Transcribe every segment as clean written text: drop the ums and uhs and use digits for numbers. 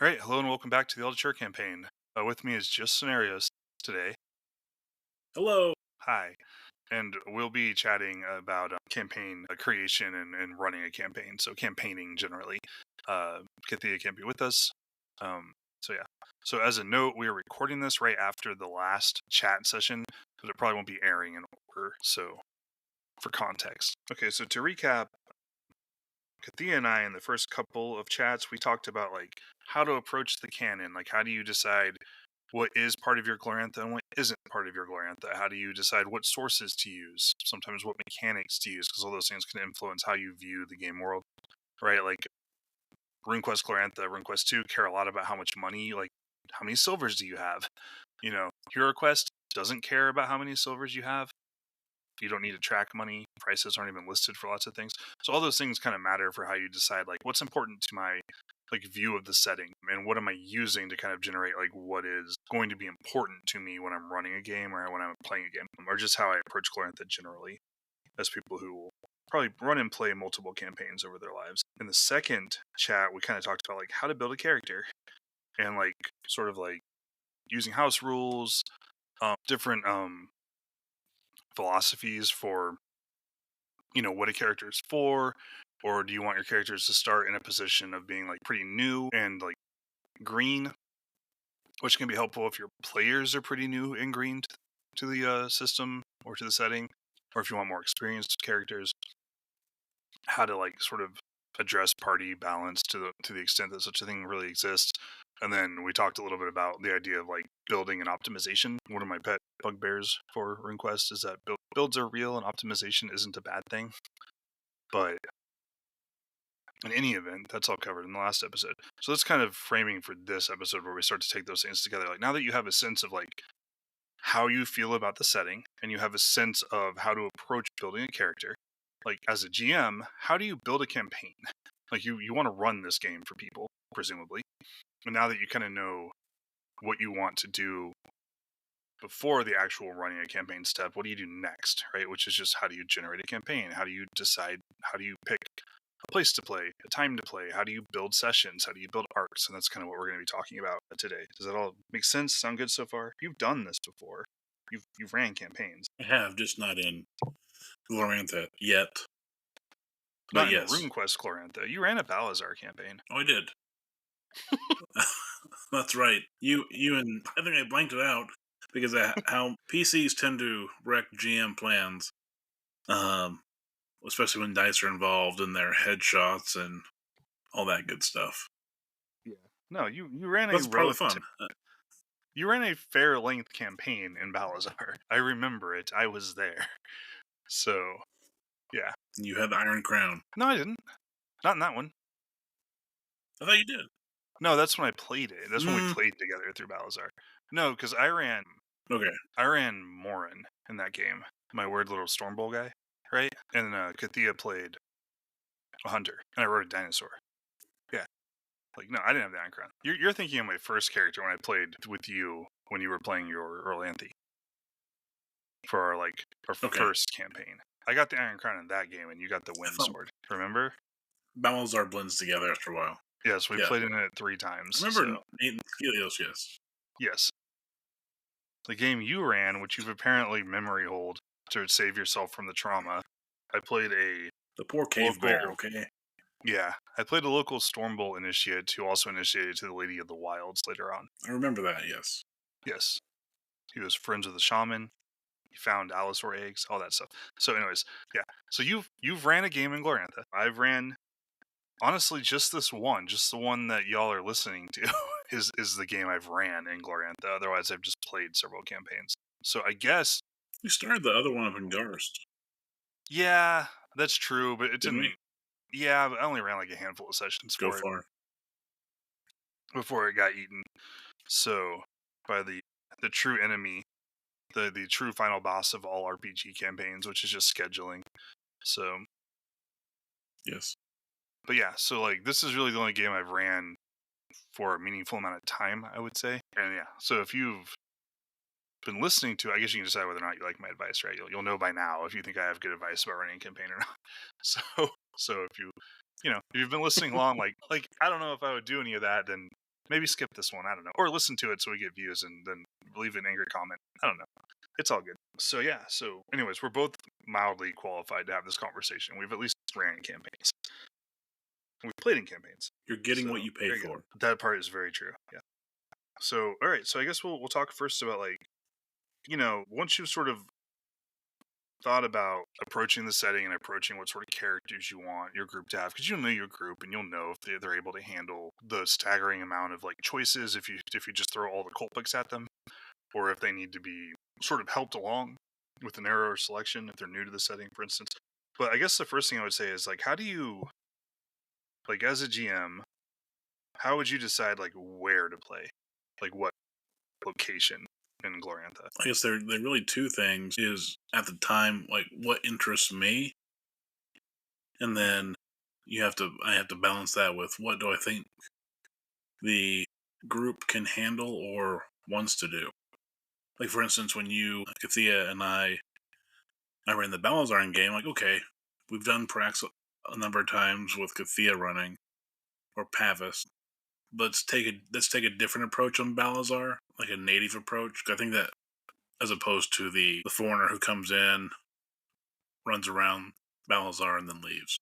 All right, hello and welcome back to the Altature campaign. With me is just scenarios today. Hello. Hi, and we'll be chatting about campaign creation and running a campaign. So campaigning generally. Kathia can't be with us. So yeah. So as a note, we are recording this right after the last chat session, but it probably won't be airing in order. So for context, okay. So to recap, Kathia and I in the first couple of chats, we talked about like how to approach the canon. Like how do you decide what is part of your Glorantha and what isn't part of your Glorantha? How do you decide what sources to use? Sometimes what mechanics to use, because all those things can influence how you view the game world, right? Like Runequest Glorantha, Runequest 2 care a lot about how much money, like how many silvers do you have? Hero Quest doesn't care about how many silvers you have. You don't need to track money. Prices aren't even listed for lots of things. So all those things kind of matter for how you decide like what's important to my like view of the setting and what am I using to kind of generate like what is going to be important to me when I'm running a game or when I'm playing a game, or just how I approach Glorantha generally as people who will probably run and play multiple campaigns over their lives. In the second chat, we kind of talked about like how to build a character and like sort of like using house rules, different philosophies for what a character is for, or do you want your characters to start in a position of being like pretty new and like green, which can be helpful if your players are pretty new and green to the system or to the setting, or if you want more experienced characters, how to like sort of address party balance to the extent that such a thing really exists. And then we talked a little bit about the idea of like building and optimization. One of my pet bugbears for RuneQuest is that builds are real and optimization isn't a bad thing. But in any event, that's all covered in the last episode. So that's kind of framing for this episode where we start to take those things together. Like now that you have a sense of like how you feel about the setting and you have a sense of how to approach building a character, like as a GM, how do you build a campaign? Like you want to run this game for people, presumably. And now that you kind of know what you want to do before the actual running a campaign step, what do you do next, right? Which is just how do you generate a campaign? How do you decide? How do you pick a place to play, a time to play? How do you build sessions? How do you build arcs? And that's kind of what we're going to be talking about today. Does that all make sense? Sound good so far? You've done this before. You've ran campaigns. I have, just not in Glorantha yet. Not But in yes. RuneQuest Glorantha. You ran a Balazar campaign. Oh, I did. That's right. You and I think I blanked it out because of how PCs tend to wreck GM plans, especially when dice are involved in their headshots and all that good stuff. Yeah. No, you ran That's a part of the fun. You ran a fair length campaign in Balazar. I remember it. I was there. So, yeah. You had the Iron Crown. No, I didn't. Not in that one. I thought you did. No, that's when I played it. That's when we Mm. played together through Balazar. No, because I ran Morin in that game. My weird little Storm Bowl guy, right? And Kathia played a hunter, and I rode a dinosaur. Yeah. Like, no, I didn't have the Iron Crown. You're thinking of my first character when I played with you when you were playing your Orlanthe for our first campaign. I got the Iron Crown in that game, and you got the Wind Sword. Remember? Balazar blends together after a while. Yes, we played in it 3 times. I remember Nate and Helios, yes. Yes. The game you ran, which you've apparently memory hold to save yourself from the trauma. I played the poor cave bear, okay? Yeah, I played a local Stormbolt initiate who also initiated to the Lady of the Wilds later on. I remember that, yes. Yes. He was friends with the shaman. He found Allosaur eggs, all that stuff. So anyways, yeah. So you've ran a game in Glorantha. I've ran, honestly, just this one. Just the one that y'all are listening to is the game I've ran in Glorantha. Otherwise, I've just played several campaigns. So I guess... We started the other one up in Garst. Yeah, that's true, but it Didn't didn't... Yeah, but I only ran like a handful of sessions Go far. Before it got eaten. So, by the true enemy, the true final boss of all RPG campaigns, which is just scheduling. So, yes. But yeah, so like this is really the only game I've ran for a meaningful amount of time, I would say. And yeah, so if you've been listening to, I guess you can decide whether or not you like my advice, right? You'll know by now if you think I have good advice about running a campaign or not. So if you've been listening long, like I don't know if I would do any of that, then maybe skip this one. I don't know, or listen to it so we get views and then leave an angry comment. I don't know. It's all good. So yeah. So anyways, we're both mildly qualified to have this conversation. We've at least ran campaigns. We've played in campaigns. You're getting So, what you paid for. That part is very true. Yeah. So all right. So I guess we'll talk first about like, once you've sort of thought about approaching the setting and approaching what sort of characters you want your group to have, because you'll know your group and you'll know if they're able to handle the staggering amount of like choices if you just throw all the cult picks at them, or if they need to be sort of helped along with an narrower selection if they're new to the setting, for instance. But I guess the first thing I would say is like, how do you, like, as a GM, how would you decide like where to play, like what location in Glorantha? I guess they're really two things. Is at the time like what interests me, and then I have to balance that with what do I think the group can handle or wants to do. Like for instance, when Kathia and I ran the Balazar game, like okay, we've done Prax a number of times with Kathia running or Pavis. Let's take a different approach on Balazar, like a native approach. I think that as opposed to the foreigner who comes in, runs around Balazar, and then leaves.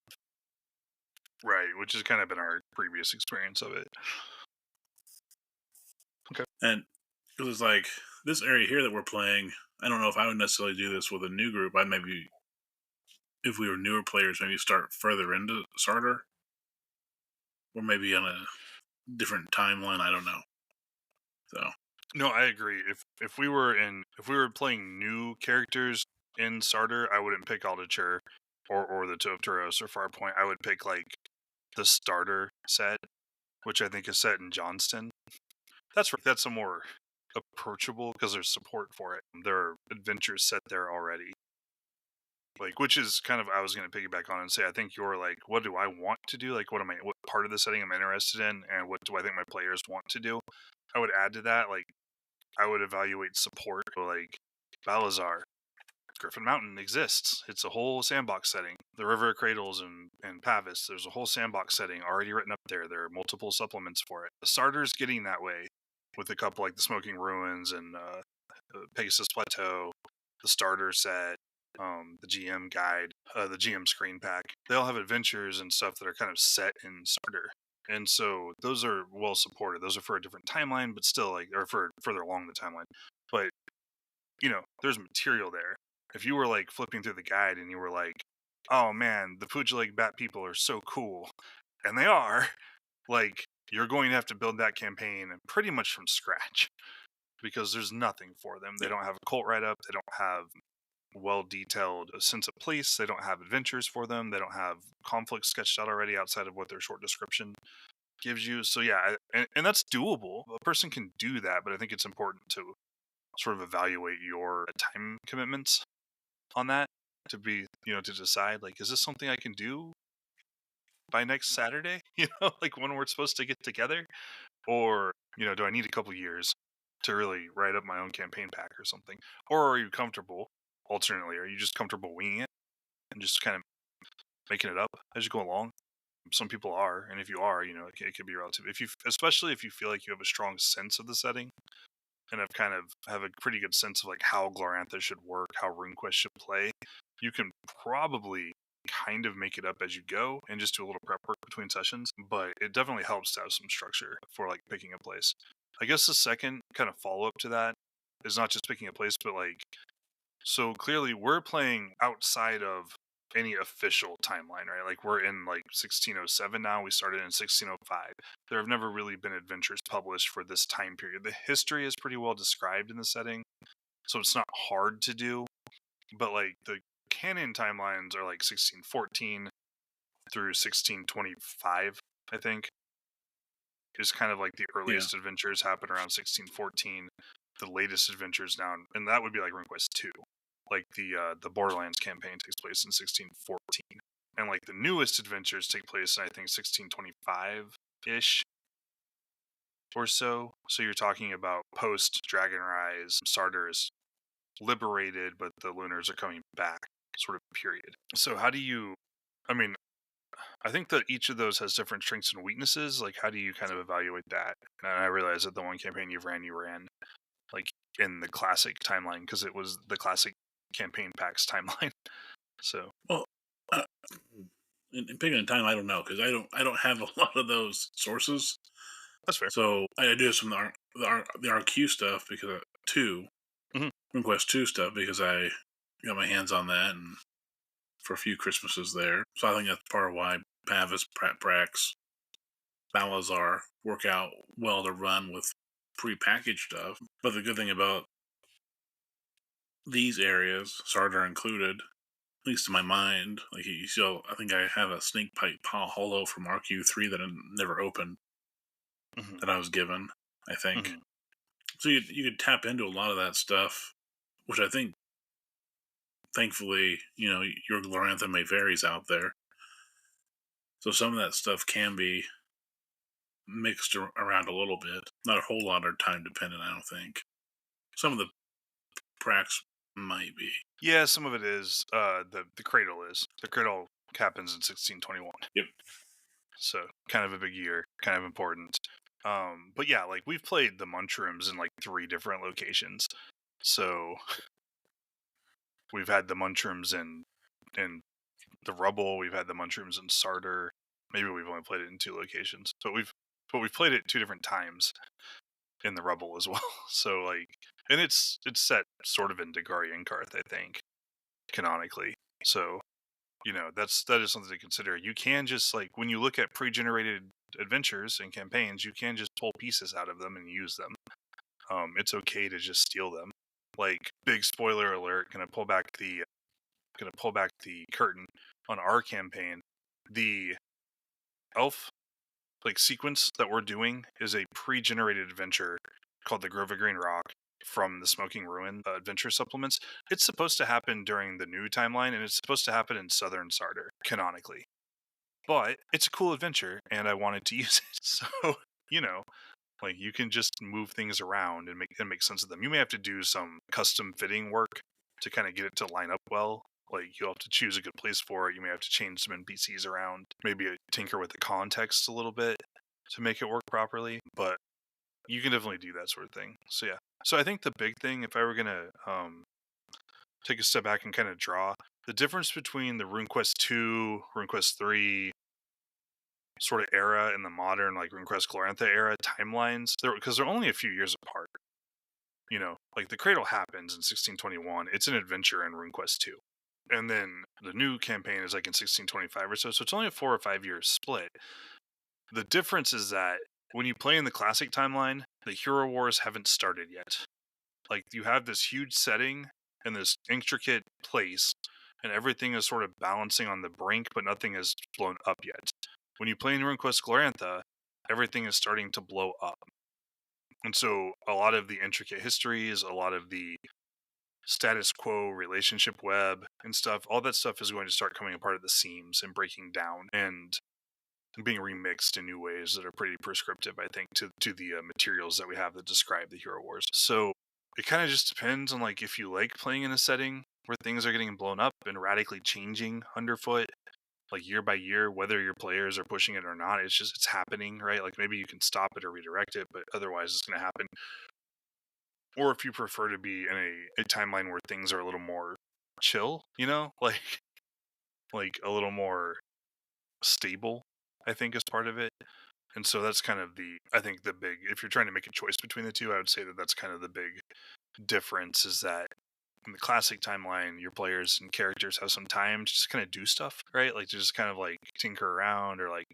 Right, which has kind of been our previous experience of it. Okay. And it was like this area here that we're playing. I don't know if I would necessarily do this with a new group. I'd maybe, if we were newer players, maybe start further into Sarter, or maybe on a different timeline. I don't know. So No, I agree. If we were playing new characters in Sarter, I wouldn't pick Aldacher or the Turos or Farpoint. I would pick like the starter set, which I think is set in Johnston. That's a more approachable because there's support for it. There are adventures set there already. Like, which is kind of, I was going to piggyback on and say, I think you're like, what do I want to do? Like, what part of the setting I'm interested in, and what do I think my players want to do? I would add to that, like, I would evaluate support. Like, Balazar, Griffin Mountain exists. It's a whole sandbox setting. The River of Cradles and Pavis, there's a whole sandbox setting already written up there. There are multiple supplements for it. The starter's getting that way with a couple like the Smoking Ruins and Pegasus Plateau, the starter set, the GM guide, the GM screen pack. They all have adventures and stuff that are kind of set in starter. And so those are well supported. Those are for a different timeline, but still or for further along the timeline. But there's material there. If you were like flipping through the guide and you were like, oh man, the Pugilik Bat people are so cool, and they are, like, you're going to have to build that campaign pretty much from scratch because there's nothing for them. They don't have a cult write up. They don't have well detailed sense of place. They don't have adventures for them. They don't have conflicts sketched out already outside of what their short description gives you. So yeah, and that's doable. A person can do that, but I think it's important to sort of evaluate your time commitments on that to be, to decide, like, is this something I can do by next Saturday? Like when we're supposed to get together, or do I need a couple years to really write up my own campaign pack or something? Or are you comfortable? Alternately, are you just comfortable winging it and just kind of making it up as you go along? Some people are, and if you are, it could be relative. Especially if you feel like you have a strong sense of the setting and have a pretty good sense of like how Glorantha should work, how RuneQuest should play, you can probably kind of make it up as you go and just do a little prep work between sessions. But it definitely helps to have some structure for like picking a place. I guess the second kind of follow up to that is not just picking a place, but like, so clearly we're playing outside of any official timeline, right? Like we're in like 1607 now. We started in 1605. There have never really been adventures published for this time period. The history is pretty well described in the setting, so it's not hard to do. But like the canon timelines are like 1614 through 1625, I think. Is kind of like the earliest adventures happen around 1614. The latest adventures now, and that would be like RuneQuest 2. Like the Borderlands campaign takes place in 1614, and like the newest adventures take place in I think 1625 ish or so. So you're talking about post Dragon Rise, Starters liberated, but the Lunars are coming back, sort of period. So how do you? I mean, I think that each of those has different strengths and weaknesses. Like, how do you kind of evaluate that? And I realize that the one campaign you ran like in the classic timeline because it was the classic campaign packs timeline. So, Well, uh, in picking a time, I don't know because I don't have a lot of those sources. that's fair. So I do some of the RQ stuff because 2 Mhm. RuneQuest 2 stuff because I got my hands on that and for a few Christmases there. So I think that's part of why Pavis, Prax, Balazar work out well to run with pre-packaged stuff. But the good thing about these areas, Sardar included, at least in my mind, like you see, I think I have a snake pipe hollow from RQ3 that I never opened Mhm. that I was given. I think Mhm. so. You could tap into a lot of that stuff, which I think, thankfully, your Glorantha may varies out there. So some of that stuff can be mixed around a little bit. Not a whole lot of time dependent, I don't think. Some of the Prax might be. Yeah, some of it is. The cradle is the cradle happens in 1621. Yep. So kind of a big year, kind of important. But yeah, like we've played the Munchrooms in like 3 different locations. So we've had the Munchrooms in the Rubble. We've had the Munchrooms in Sarder. Maybe we've only played it in 2 locations, but we've played it 2 different times in the Rubble as well. So like, and it's set sort of in Dagari and Karth, I think, canonically. So that is something to consider. You can just like when you look at pre-generated adventures and campaigns, you can just pull pieces out of them and use them. It's okay to just steal them. Like big spoiler alert, gonna pull back the curtain on our campaign. The elf like sequence that we're doing is a pre-generated adventure called the Grove of Green Rock from the Smoking Ruin adventure supplements. It's supposed to happen during the new timeline, and it's supposed to happen in Southern Sarder canonically. But it's a cool adventure, and I wanted to use it. So you know, like you can just move things around and make sense of them. You may have to do some custom fitting work to kind of get it to line up well. Like you'll have to choose a good place for it. You may have to change some NPCs around, maybe tinker with the context a little bit to make it work properly. But you can definitely do that sort of thing. So yeah. So I think the big thing, if I were gonna take a step back and kind of draw the difference between the RuneQuest 2, RuneQuest 3 sort of era and the modern like Runequest Glorantha era timelines, because they're only a few years apart. Like the Cradle happens in 1621. It's an adventure in RuneQuest 2. And then the new campaign is like in 1625 or so. So it's only a 4 or 5 year split. The difference is that when you play in the classic timeline, the hero wars haven't started yet. Like you have this huge setting and this intricate place, and everything is sort of balancing on the brink, but nothing has blown up yet. When you play in RuneQuest Glorantha, everything is starting to blow up. And so a lot of the intricate histories, a lot of the status quo relationship web and stuff, all that stuff is going to start coming apart at the seams and breaking down and being remixed in new ways that are pretty prescriptive, I think, to the materials that we have that describe the hero wars. So it kind of just depends on like if you like playing in a setting where things are getting blown up and radically changing underfoot like year by year, whether your players are pushing it or not. It's happening, right? Like maybe you can stop it or redirect it, but otherwise it's going to happen. Or if you prefer to be in a timeline where things are a little more chill, like a little more stable, I think is part of it. And so that's kind of I think the big, if you're trying to make a choice between the two, I would say that that's kind of the big difference is that in the classic timeline, your players and characters have some time to just kind of do stuff, right? Like to just kind of like tinker around or like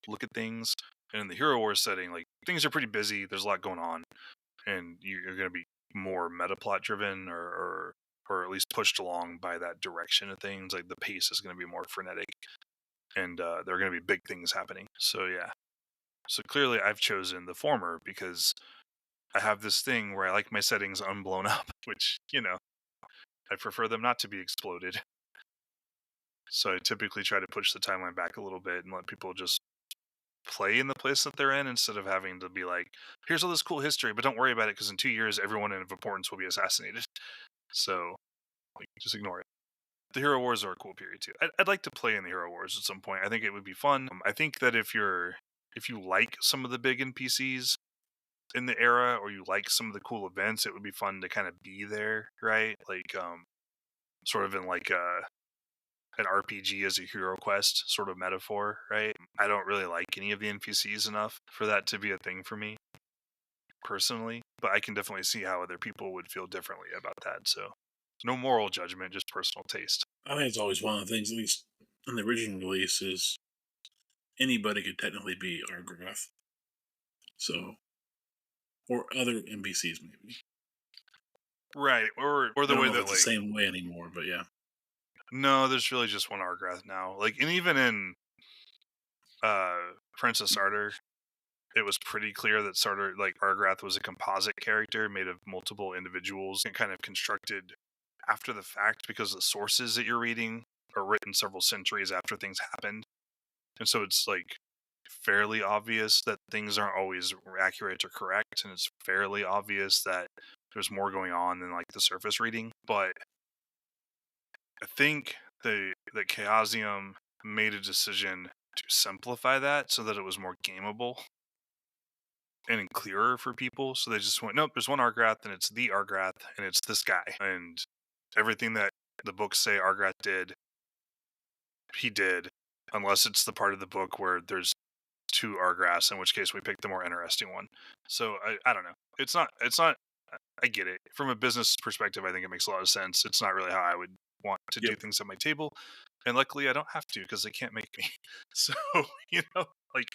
look at things. And in the Hero Wars setting, like things are pretty busy. There's a lot going on, and you're going to be more meta plot driven or at least pushed along by that direction of things. Like the pace is going to be more frenetic, and there are going to be big things happening. So yeah. So clearly, I've chosen the former because I have this thing where I like my settings unblown up, which I prefer them not to be exploded. So I typically try to push the timeline back a little bit and let people just play in the place that they're in instead of having to be like, here's all this cool history, but don't worry about it because in 2 years, everyone of importance will be assassinated. So like, just ignore it. the Hero Wars are a cool period too. I'd like to play in the Hero Wars at some point. I think it would be fun. I think that if you like some of the big NPCs in the era, or you like some of the cool events, it would be fun to kind of be there, right? Like sort of in like an RPG as a hero quest sort of metaphor, right? I don't really like any of the NPCs enough for that to be a thing for me personally, but I can definitely see how other people would feel differently about that. So no moral judgment, just personal taste. I think it's always one of the things, at least in the original release, is anybody could technically be Argrath. So, or other NPCs maybe. Right, or I the don't way know if that it's the like same way anymore, but yeah. no, there's really just one Argrath now. Like, and even in Princess Ardor, it was pretty clear that Argrath was a composite character made of multiple individuals and kind of constructed after the fact, because the sources that you're reading are written several centuries after things happened. And so it's like fairly obvious that things aren't always accurate or correct, and it's fairly obvious that there's more going on than like the surface reading. But I think that Chaosium made a decision to simplify that so that it was more gameable and clearer for people. So they just went, nope, there's one Argrath, and it's the Argrath, and it's this guy. And everything that the books say Argrath did, he did, unless it's the part of the book where there's two Argraths, in which case we picked the more interesting one. So I don't know. It's not. I get it from a business perspective. I think it makes a lot of sense. It's not really how I would want to do Yep. things at my table, and luckily I don't have to because they can't make me. So you know, like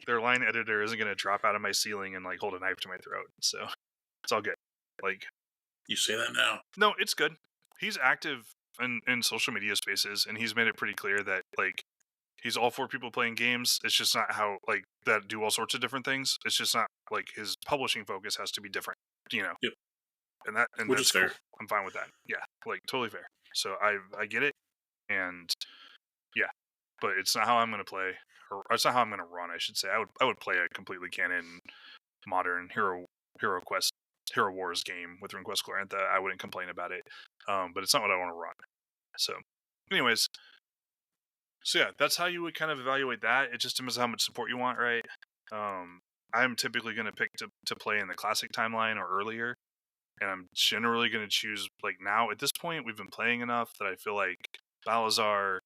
their line editor isn't going to drop out of my ceiling and like hold a knife to my throat. So it's all good. Like, You say that now. no, it's good. He's active in social media spaces, and he's made it pretty clear that like he's all for people playing games. It's just not how like that do all sorts of different things. It's just not like his publishing focus has to be different, you know. Yep. And Which is that's fair. cool. I'm fine with that. Yeah, like totally fair. So I get it, and yeah, but it's not how I'm gonna play, or it's not how I'm gonna run. I should say. I would play a completely canon modern Hero Quest Hero Wars game with Runequest Glorantha. I wouldn't complain about it, but it's not what I want to run. So, anyways, so yeah, that's how you would kind of evaluate that. It just depends on how much support you want, right? I'm typically going to pick to play in the classic timeline or earlier, and I'm generally going to choose like now at this point we've been playing enough that I feel like Balazar,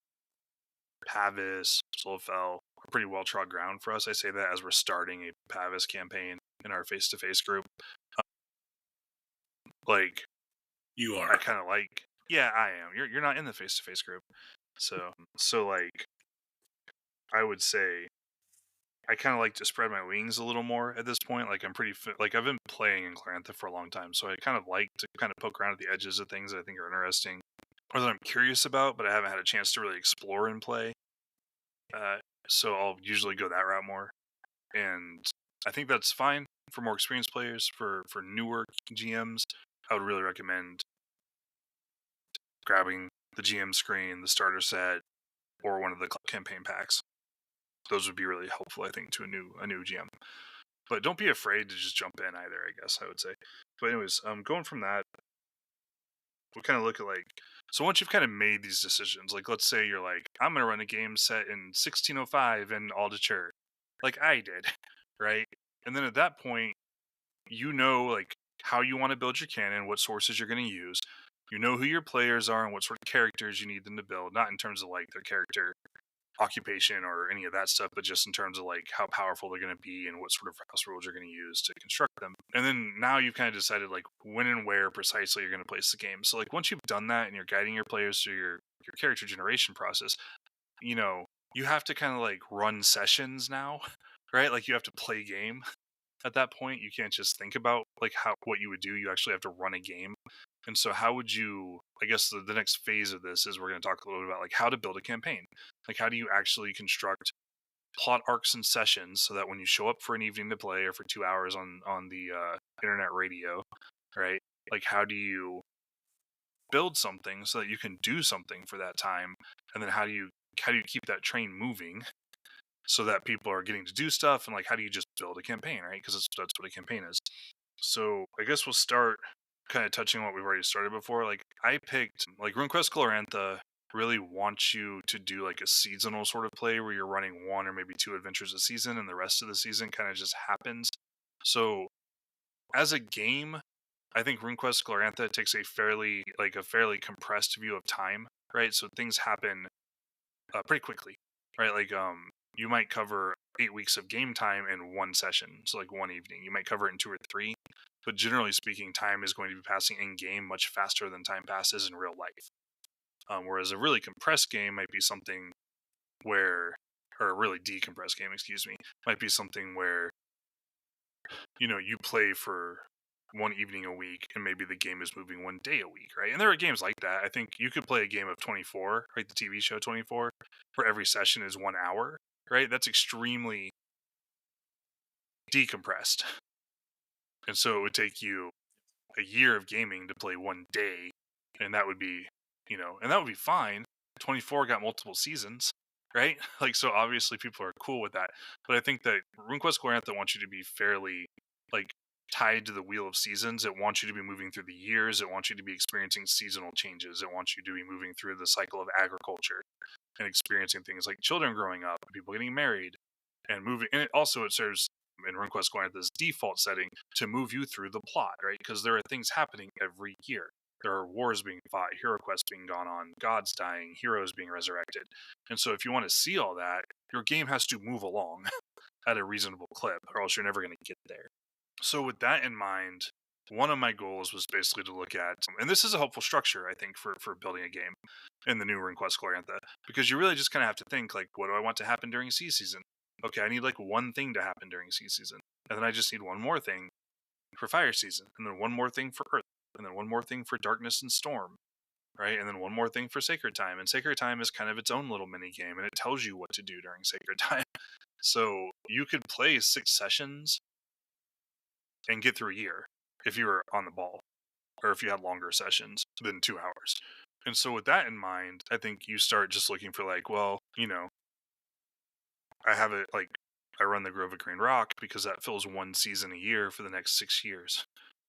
Pavis, Solfel are pretty well trod ground for us. I say that as we're starting a Pavis campaign in our face-to-face group. Like You I are. kind of like, yeah, I am. You're not in the face-to-face group, so like I would say I kind of like to spread my wings a little more at this point. Like I'm like I've been playing in Glorantha for a long time, so I kind of like to kind of poke around at the edges of things that I think are interesting, or that I'm curious about, but I haven't had a chance to really explore and play. So I'll usually go that route more, and I think that's fine for more experienced players. For newer GMs, I would really recommend grabbing the GM screen, the starter set, or one of the campaign packs. Those would be really helpful, I think, to a new GM. But don't be afraid to just jump in either, I guess I would say. But anyways, going from that, we kind of look at like, so once you've kind of made these decisions, like let's say you're like, I'm gonna run a game set in 1605 in Aldature, like I did, right? And then at that point, you know like how you want to build your canon, what sources you're going to use. You know who your players are and what sort of characters you need them to build, not in terms of like their character occupation or any of that stuff, but just in terms of like how powerful they're going to be and what sort of house rules you're going to use to construct them. And then now you've kind of decided like when and where precisely you're going to place the game. So like once you've done that and you're guiding your players through your character generation process, you know, you have to kind of like run sessions now, right? Like you have to play game at that point. You can't just think about like what you would do. You actually have to run a game. And so how would you, I guess the next phase of this is we're going to talk a little bit about like how to build a campaign. Like how do you actually construct plot arcs and sessions so that when you show up for an evening to play or for 2 hours on the internet radio, right? Like how do you build something so that you can do something for that time? And then how do you keep that train moving so that people are getting to do stuff? And like how do you just build a campaign, right? Because that's what a campaign is. So I guess we'll start kind of touching on what we've already started before, like I picked like RuneQuest Glorantha really wants you to do like a seasonal sort of play where you're running one or maybe two adventures a season and the rest of the season kind of just happens. So as a game, I think RuneQuest Glorantha takes a fairly compressed view of time, right? So things happen pretty quickly, right? Like you might cover 8 weeks of game time in one session, so like one evening. You might cover it in 2 or 3, but generally speaking, time is going to be passing in game much faster than time passes in real life. Whereas a really compressed game might be something where, or a really decompressed game, excuse me, might be something where you play for one evening a week and maybe the game is moving one day a week, right? And there are games like that. I think you could play a game of 24, right? The TV show 24, where every session is 1 hour, right? That's extremely decompressed. And so it would take you a year of gaming to play one day, and that would be, and that would be fine. 24 got multiple seasons, right? Like, so obviously people are cool with that. But I think that RuneQuest Glorantha wants you to be fairly, like, tied to the wheel of seasons. It wants you to be moving through the years. It wants you to be experiencing seasonal changes. It wants you to be moving through the cycle of agriculture and experiencing things like children growing up, people getting married, and moving. And it serves in RuneQuest Glorantha's default setting to move you through the plot, right? Because there are things happening every year. There are wars being fought, hero quests being gone on, gods dying, heroes being resurrected. And so if you want to see all that, your game has to move along at a reasonable clip, or else you're never going to get there. So with that in mind, one of my goals was basically to look at, and this is a helpful structure, I think, for building a game in the new RuneQuest Glorantha, because you really just kind of have to think, like, what do I want to happen during sea season? Okay, I need like one thing to happen during sea season, and then I just need one more thing for fire season, and then one more thing for earth, and then one more thing for darkness and storm, right? And then one more thing for sacred time. And sacred time is kind of its own little mini game, and it tells you what to do during sacred time. So you could play 6 sessions and get through a year if you were on the ball, or if you had longer sessions than 2 hours. And so with that in mind, I think you start just looking for like, well, I have it like I run the Grove of Green Rock because that fills one season a year for the next 6 years.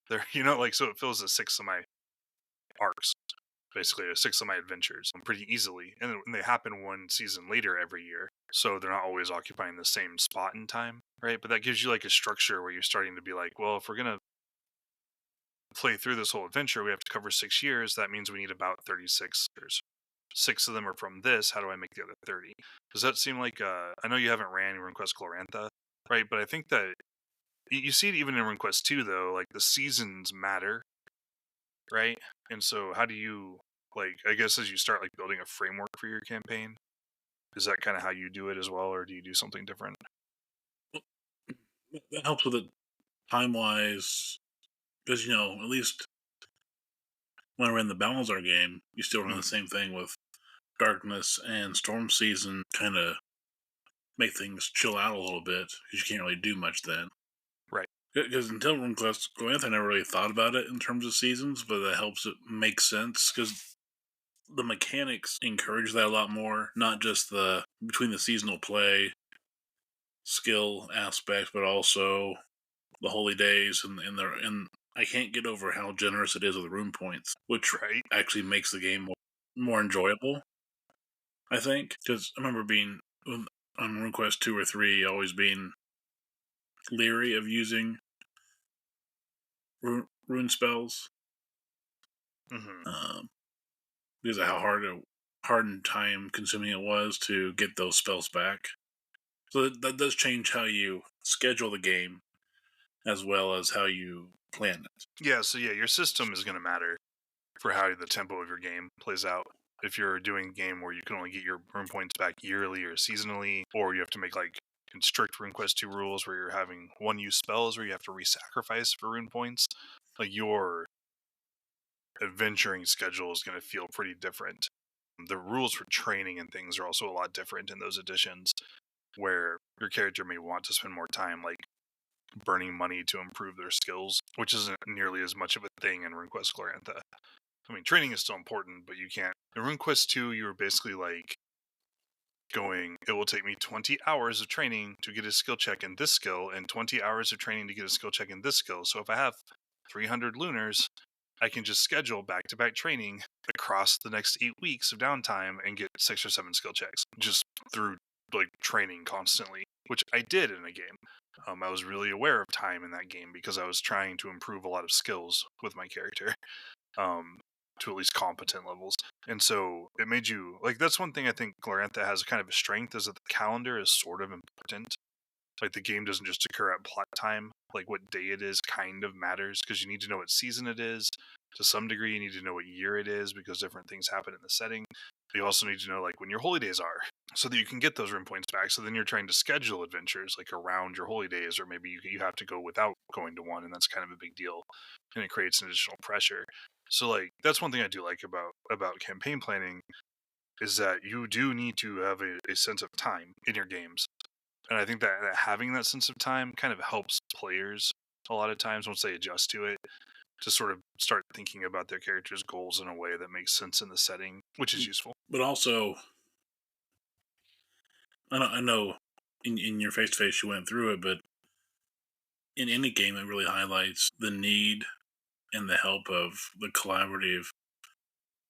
There, like, so it fills the 6 of my arcs, basically, or 6 of my adventures pretty easily. And they happen one season later every year. So they're not always occupying the same spot in time, right? But that gives you like a structure where you're starting to be like, well, if we're going to play through this whole adventure, we have to cover 6 years. That means we need about 36 years. 6 of them are from this. How do I make the other 30? Does that seem like I know you haven't ran RuneQuest Glorantha, right? But I think that you see it even in RuneQuest 2, though. Like the seasons matter, right? And so how do you like? I guess as you start like building a framework for your campaign, is that kind of how you do it as well, or do you do something different? That helps with it time wise, because at least when I ran the Balazar game, you still run the same thing with darkness and storm season, kind of make things chill out a little bit because you can't really do much then. Right. Because until RuneQuest Glorantha, I never really thought about it in terms of seasons, but that helps it make sense because the mechanics encourage that a lot more. Not just the between the seasonal play, skill aspect, but also the holy days and I can't get over how generous it is with rune points, which actually makes the game more enjoyable. I think because I remember being on RuneQuest 2 or 3, always being leery of using rune spells because of how hard and time consuming it was to get those spells back. So that does change how you schedule the game as well as how you plan it. Yeah, so your system is going to matter for how the tempo of your game plays out. If you're doing a game where you can only get your rune points back yearly or seasonally, or you have to make like strict RuneQuest 2 rules where you're having one-use spells where you have to re-sacrifice for rune points, like your adventuring schedule is going to feel pretty different. The rules for training and things are also a lot different in those editions, where your character may want to spend more time like burning money to improve their skills, which isn't nearly as much of a thing in RuneQuest Glorantha. I mean, training is still important, but you can't. In RuneQuest 2, you were basically like going, it will take me 20 hours of training to get a skill check in this skill, and 20 hours of training to get a skill check in this skill. So if I have 300 lunars, I can just schedule back-to-back training across the next 8 weeks of downtime and get 6 or 7 skill checks just through like training constantly, which I did in a game. I was really aware of time in that game because I was trying to improve a lot of skills with my character, um, to at least competent levels. And so it made you like that's one thing I think Glorantha has kind of a strength is that the calendar is sort of important. Like the game doesn't just occur at plot time. Like what day it is kind of matters because you need to know what season it is. To some degree, you need to know what year it is because different things happen in the setting. You also need to know like when your holy days are so that you can get those rune points back. So then you're trying to schedule adventures like around your holy days, or maybe you have to go without going to one, and that's kind of a big deal, and it creates an additional pressure. So like that's one thing I do like about campaign planning is that you do need to have a sense of time in your games. And I think that having that sense of time kind of helps players a lot of times once they adjust to it to sort of start thinking about their character's goals in a way that makes sense in the setting, which is useful. But also, I know in your face to face you went through it, but in any game, it really highlights the need and the help of the collaborative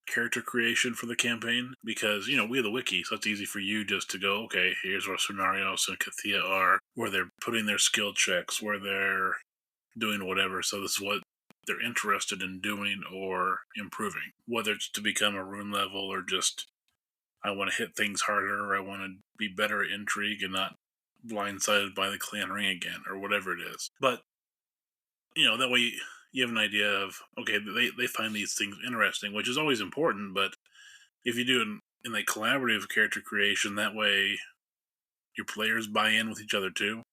character creation for the campaign because we have the wiki, so it's easy for you just to go, okay, here's where Soinarrios and Kathia are, where they're putting their skill checks, where they're doing whatever, so this is what they're interested in doing or improving, whether it's to become a rune level or just I want to hit things harder, or I want to be better at intrigue and not blindsided by the clan ring again, or whatever it is. But that way you have an idea of, okay, they find these things interesting, which is always important, but if you do it in a collaborative character creation, that way your players buy in with each other too,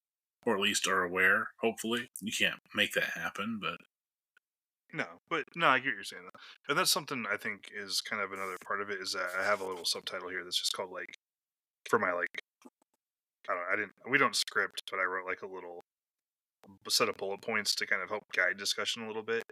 or at least are aware, hopefully. You can't make that happen, but No, I get what you're saying though. And that's something I think is kind of another part of it is that I have a little subtitle here that's just called like for my like I don't know, we don't script, but I wrote like a little set of bullet points to kind of help guide discussion a little bit.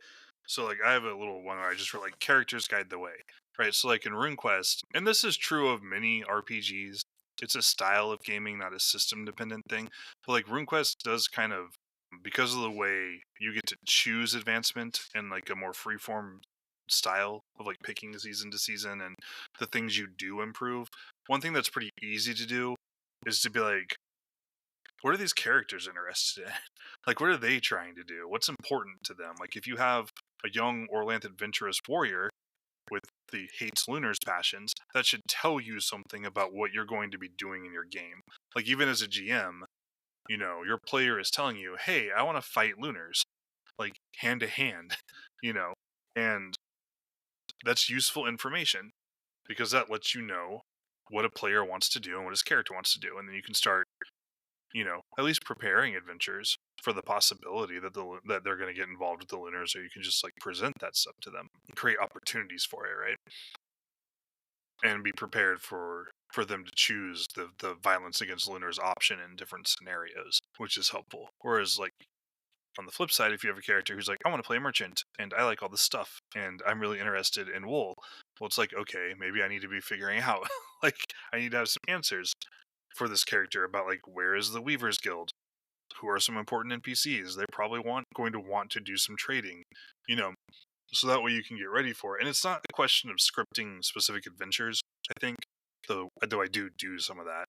So like I have a little one where I just wrote like characters guide the way. Right. So like in RuneQuest, and this is true of many RPGs, it's a style of gaming, not a system dependent thing. But like RuneQuest does kind of because of the way you get to choose advancement and like a more freeform style of like picking season to season and the things you do improve. One thing that's pretty easy to do is to be like, what are these characters interested in? Like, what are they trying to do? What's important to them? Like, if you have a young Orlanth adventurous warrior with the hates Lunar's passions, that should tell you something about what you're going to be doing in your game. Like, even as a GM, your player is telling you, hey, I want to fight Lunars, like, hand to hand, you know, and that's useful information because that lets you know what a player wants to do and what his character wants to do. And then you can start at least preparing adventures for the possibility that that they're going to get involved with the Lunars, or you can just like present that stuff to them, and create opportunities for it, right? And be prepared for them to choose the violence against Lunars option in different scenarios, which is helpful. Whereas like on the flip side, if you have a character who's like, I want to play a merchant and I like all this stuff and I'm really interested in wool, well, it's like, okay, maybe I need to be figuring out like I need to have some answers for this character about like where is the Weavers Guild, who are some important NPCs. They're probably going to want to do some trading, you know, so that way you can get ready for it. And it's not a question of scripting specific adventures, I think, though I do some of that.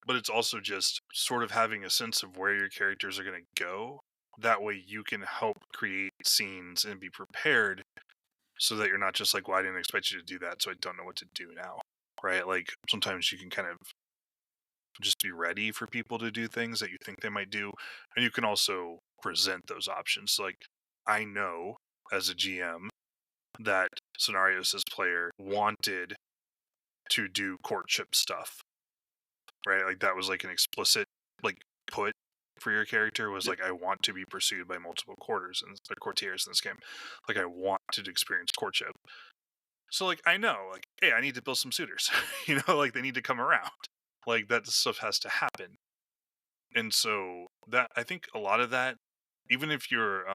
But it's also just sort of having a sense of where your characters are going to go. That way you can help create scenes and be prepared so that you're not just like, well, I didn't expect you to do that, so I don't know what to do now. Right? Like sometimes you can kind of just be ready for people to do things that you think they might do. And you can also present those options. So, like, I know as a GM that Soinarrios' player wanted to do courtship stuff, right? Like, that was like an explicit, like, put for your character was like, I want to be pursued by multiple courtiers and courtiers in this game. Like, I want to experience courtship. So, like, I know, like, hey, I need to build some suitors, like, they need to come around. Like, that stuff has to happen. And so that I think a lot of that, even if you're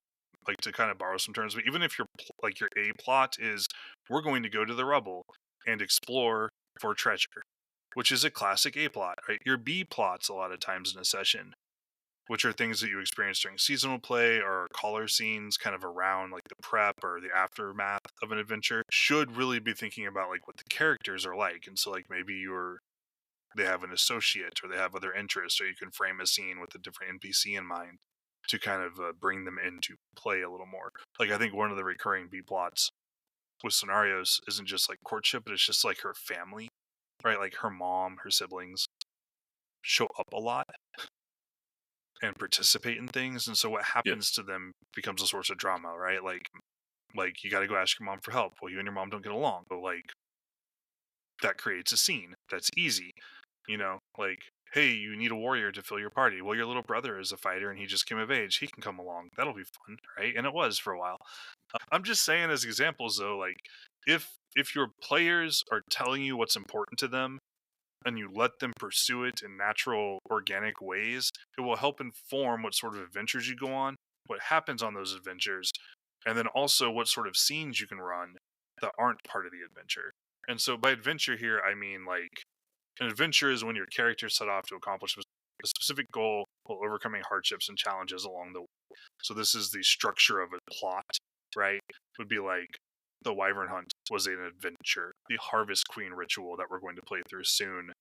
like to kind of borrow some terms, but even if like your A plot is we're going to go to the rubble and explore for treasure, which is a classic A plot, right? Your B plots a lot of times in a session which are things that you experience during seasonal play or caller scenes kind of around like the prep or the aftermath of an adventure, should really be thinking about like what the characters are like. And so like maybe they have an associate or they have other interests, or you can frame a scene with a different NPC in mind to kind of bring them into play a little more. Like I think one of the recurring B plots with scenarios isn't just like courtship, but it's just like her family, right? Like her mom, her siblings show up a lot and participate in things, and so what Yep. happens to them becomes a source of drama, right? Like you got to go ask your mom for help. Well, you and your mom don't get along, but like that creates a scene that's easy, like, hey, you need a warrior to fill your party. Well, your little brother is a fighter and he just came of age. He can come along. That'll be fun, right? And it was for a while. I'm just saying as examples though, like if your players are telling you what's important to them and you let them pursue it in natural, organic ways, it will help inform what sort of adventures you go on, what happens on those adventures, and then also what sort of scenes you can run that aren't part of the adventure. And so by adventure here, I mean like an adventure is when your character set off to accomplish a specific goal while overcoming hardships and challenges along the way. So this is the structure of a plot, right? Would be like the Wyvern Hunt was an adventure. The Harvest Queen ritual that we're going to play through soon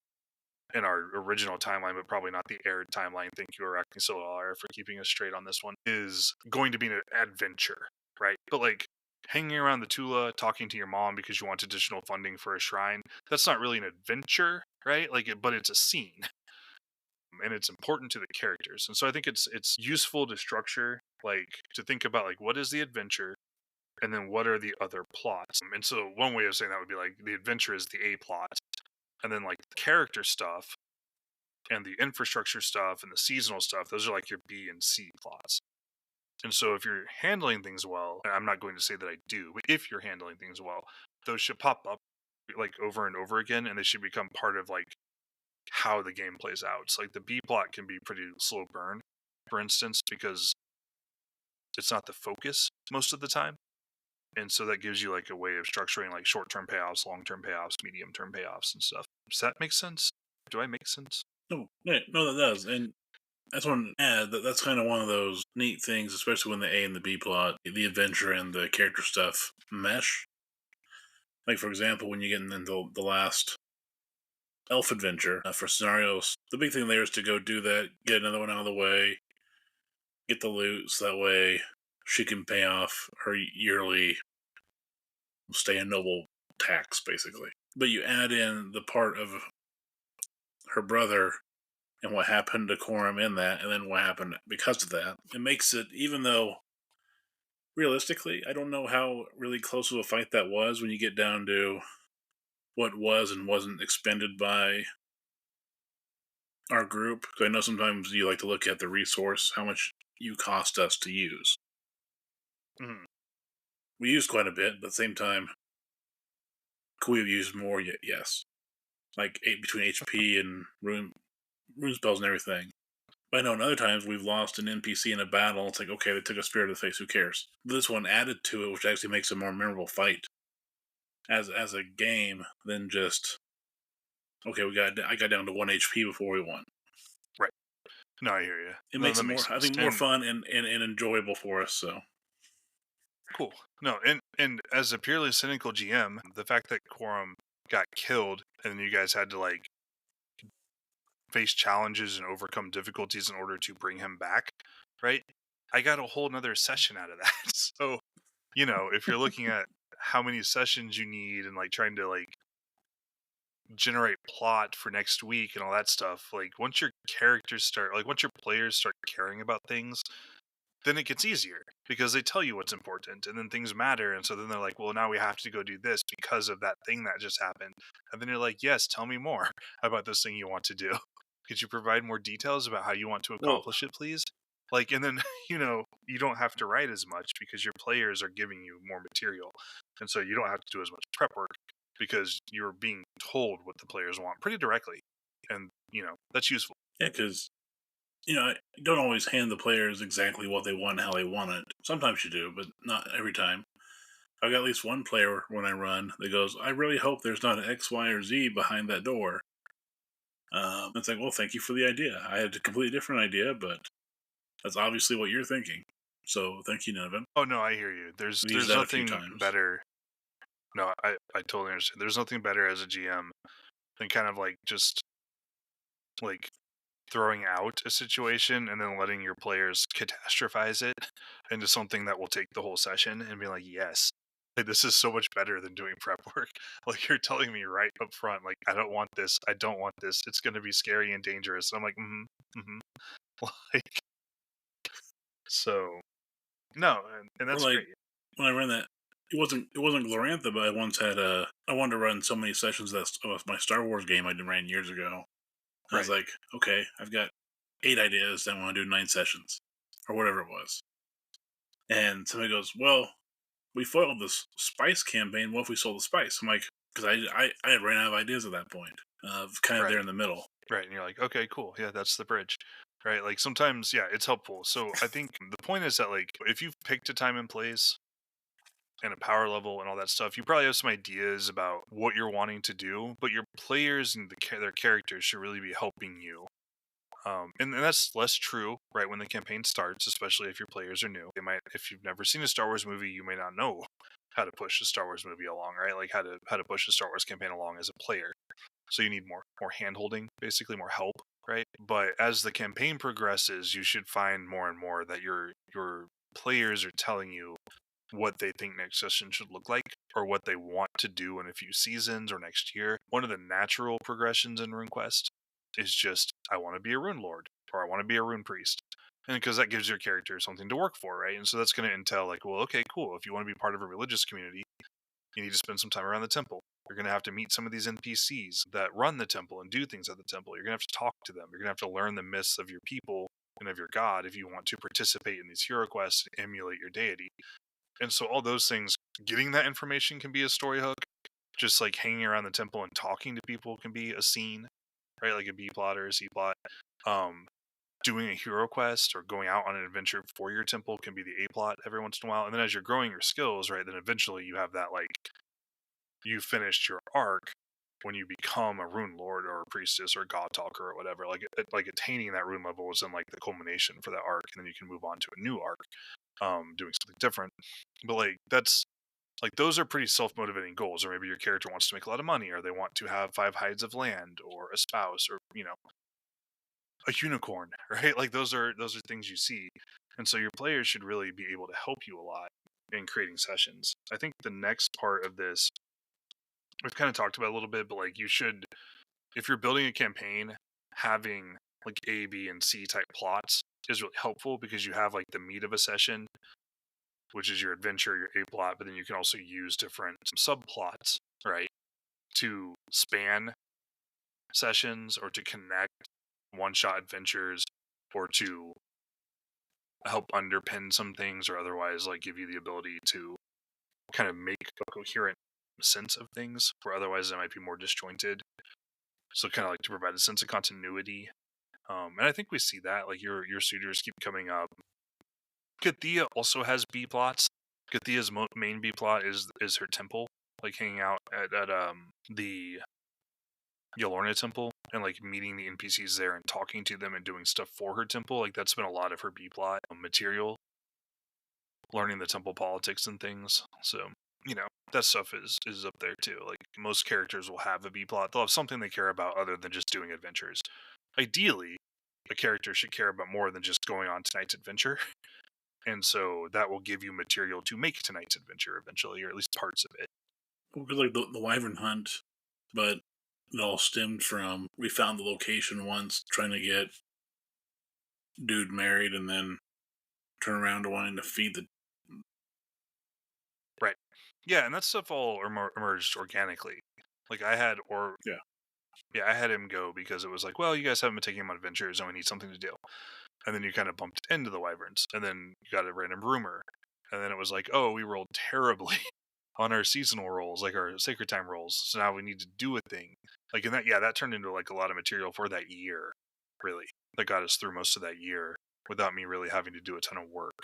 in our original timeline, but probably not the aired timeline. Thank you, Arachne Solar, for keeping us straight on this one. Is going to be an adventure, right? But like hanging around the Tula, talking to your mom because you want additional funding for a shrine, that's not really an adventure, right? But it's a scene, and it's important to the characters. And so I think it's useful to structure, like to think about like what is the adventure, and then what are the other plots. And so one way of saying that would be like the adventure is the A plot, and then like the character stuff and the infrastructure stuff and the seasonal stuff, those are like your B and C plots. And so if you're handling things well, and I'm not going to say that I do, but if you're handling things well, those should pop up like over and over again, and they should become part of like how the game plays out. So like the B plot can be pretty slow burn, for instance, because it's not the focus most of the time. And so that gives you like a way of structuring like short-term payoffs, long-term payoffs, medium-term payoffs and stuff. Does that make sense? Do I make sense? No, no, that does. And I just want to add that that's kind of one of those neat things, especially when the A and the B plot, the adventure and the character stuff mesh. Like, for example, when you get into the last elf adventure for scenarios, the big thing there is to go do that, get another one out of the way, get the loot, so that way she can pay off her yearly stay in noble tax, basically. But you add in the part of her brother and what happened to Coram in that, and then what happened because of that. It makes it, even though realistically, I don't know how really close of a fight that was when you get down to what was and wasn't expended by our group. Because I know sometimes you like to look at the resource, how much you cost us to use. Mm-hmm. We used quite a bit, but at the same time, could we have used more? Yet, yes. Like between HP and rune spells and everything. But I know in other times we've lost an NPC in a battle. It's like, okay, they took a spear to the face. Who cares? This one added to it, which actually makes a more memorable fight as a game than just okay. I got down to 1 HP before we won. Right. No, I hear you. It No, makes that it more, makes I sense. think, more fun and enjoyable for us. So Cool. No, and as a purely cynical GM, the fact that Quorum got killed and you guys had to like face challenges and overcome difficulties in order to bring him back, right? I got a whole nother session out of that. So, if you're looking at how many sessions you need and like trying to like generate plot for next week and all that stuff, like once your once your players start caring about things, then it gets easier because they tell you what's important and then things matter. And so then they're like, well, now we have to go do this because of that thing that just happened. And then you're like, yes, tell me more about this thing you want to do. Could you provide more details about how you want to well, accomplish it, please? Like, and then, you don't have to write as much because your players are giving you more material. And so you don't have to do as much prep work because you're being told what the players want pretty directly. And, that's useful. yeah, because I don't always hand the players exactly what they want and how they want it. Sometimes you do, but not every time. I've got at least one player when I run that goes, I really hope there's not an X, Y, or Z behind that door. It's like, well, thank you for the idea. I had a completely different idea, but That's obviously what you're thinking. So thank you, Nineveh. Oh no, I hear you. I've used There's that a few nothing times. better. No, I totally understand. There's nothing better as a GM than kind of like just like throwing out a situation and then letting your players catastrophize it into something that will take the whole session and be like, yes, like, this is so much better than doing prep work. Like you're telling me right up front, like I don't want this, I don't want this. It's going to be scary and dangerous. And I'm like, like so. No, and Or that's like great. when I ran that, it wasn't Glorantha, but I once had I wanted to run so many sessions of my Star Wars game I ran years ago. I was Right, like, okay, I've got 8 ideas. I want to do 9 sessions or whatever it was. And somebody goes, well, we foiled this spice campaign. What if we sold the spice? I'm like, because I had ran out of ideas at that point. Kind of there right, in the middle. right. And you're like, okay, cool. Yeah, that's the bridge. Right. Like sometimes, yeah, it's helpful. So I think the point is that like if you've picked a time and place and a power level and all that stuff, you probably have some ideas about what you're wanting to do, but your players and their characters should really be helping you. And that's less true right when the campaign starts, especially if your players are new. They might, if you've never seen a Star Wars movie, you may not know how to push a Star Wars movie along, right? Like how to push a Star Wars campaign along as a player. So you need more hand holding, basically more help, right? But as the campaign progresses, you should find more and more that your players are telling you what they think next session should look like or what they want to do in a few seasons or next year. One of the natural progressions in RuneQuest is just I want to be a rune lord or I want to be a rune priest. And because that gives your character something to work for, right? And so that's going to entail like, well, okay, cool. If you want to be part of a religious community, you need to spend some time around the temple. You're going to have to meet some of these NPCs that run the temple and do things at the temple. You're going to have to talk to them. You're going to have to learn the myths of your people and of your god if you want to participate in these hero quests and emulate your deity. And so all those things, getting that information can be a story hook. Just like hanging around the temple and talking to people can be a scene, right? Like a B plot or a C plot. Um, Doing a hero quest or going out on an adventure for your temple can be the A plot every once in a while. And then as you're growing your skills, right, then eventually you have that like you finished your arc when you become a rune lord or a priestess or a god talker or whatever. Like attaining that rune level is then like the culmination for that arc, and then you can move on to a new arc, doing something different. But like that's like those are pretty self-motivating goals. Or maybe your character wants to make a lot of money, or they want to have 5 hides of land, or a spouse, or a unicorn, right? Like those are things you see, and so your players should really be able to help you a lot in creating sessions. I think the next part of this we've kind of talked about a little bit, but like you should, if you're building a campaign, having like A, B, and C type plots is really helpful because you have like the meat of a session, which is your adventure, your A plot, but then you can also use different subplots, right, to span sessions or to connect one shot adventures or to help underpin some things or otherwise like give you the ability to kind of make a coherent sense of things where otherwise it might be more disjointed. So kind of like to provide a sense of continuity. And I think we see that like your suitors keep coming up. Kathia also has B plots. Kathia's main B plot is her temple, like hanging out at the Yolorna temple and like meeting the NPCs there and talking to them and doing stuff for her temple. Like that's been a lot of her B plot material, learning the temple politics and things. So that stuff is up there too. Like most characters will have a B plot. They'll have something they care about other than just doing adventures. Ideally, a character should care about more than just going on tonight's adventure. And so that will give you material to make tonight's adventure eventually, or at least parts of it. Because like the wyvern hunt, but it all stemmed from we found the location once, trying to get dude married, and then turn around to wanting to feed the. Right. Yeah, and that stuff all emerged organically. Like I had, Yeah. yeah, I had him go because it was like, well, you guys haven't been taking him on adventures, and we need something to do. And then you kind of bumped into the wyverns, and then you got a random rumor, and then it was like, oh, we rolled terribly on our seasonal rolls, like our sacred time rolls. So now we need to do a thing. Like in that, yeah, that turned into like a lot of material for that year, really. That got us through most of that year without me really having to do a ton of work,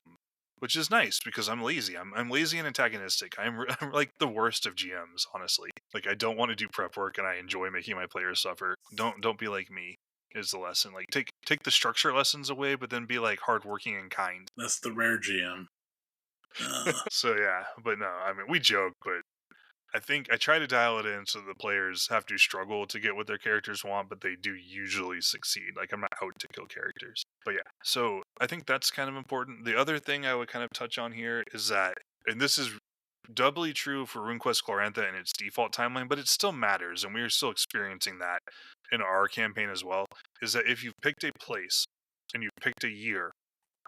which is nice because I'm lazy. I'm lazy and antagonistic. I'm like the worst of GMs, honestly. Like I don't want to do prep work, and I enjoy making my players suffer. Don't be like me. is the lesson. Like take the structure lessons away, but then be like hardworking and kind. That's the rare GM. So yeah, but no, I mean we joke, but I think I try to dial it in so the players have to struggle to get what their characters want, but they do usually succeed. Like I'm not out to kill characters. But yeah, so I think that's kind of important. The other thing I would kind of touch on here is that, and this is doubly true for Runequest Glorantha and its default timeline, but it still matters, and we are still experiencing that in our campaign as well, is that if you've picked a place and you've picked a year,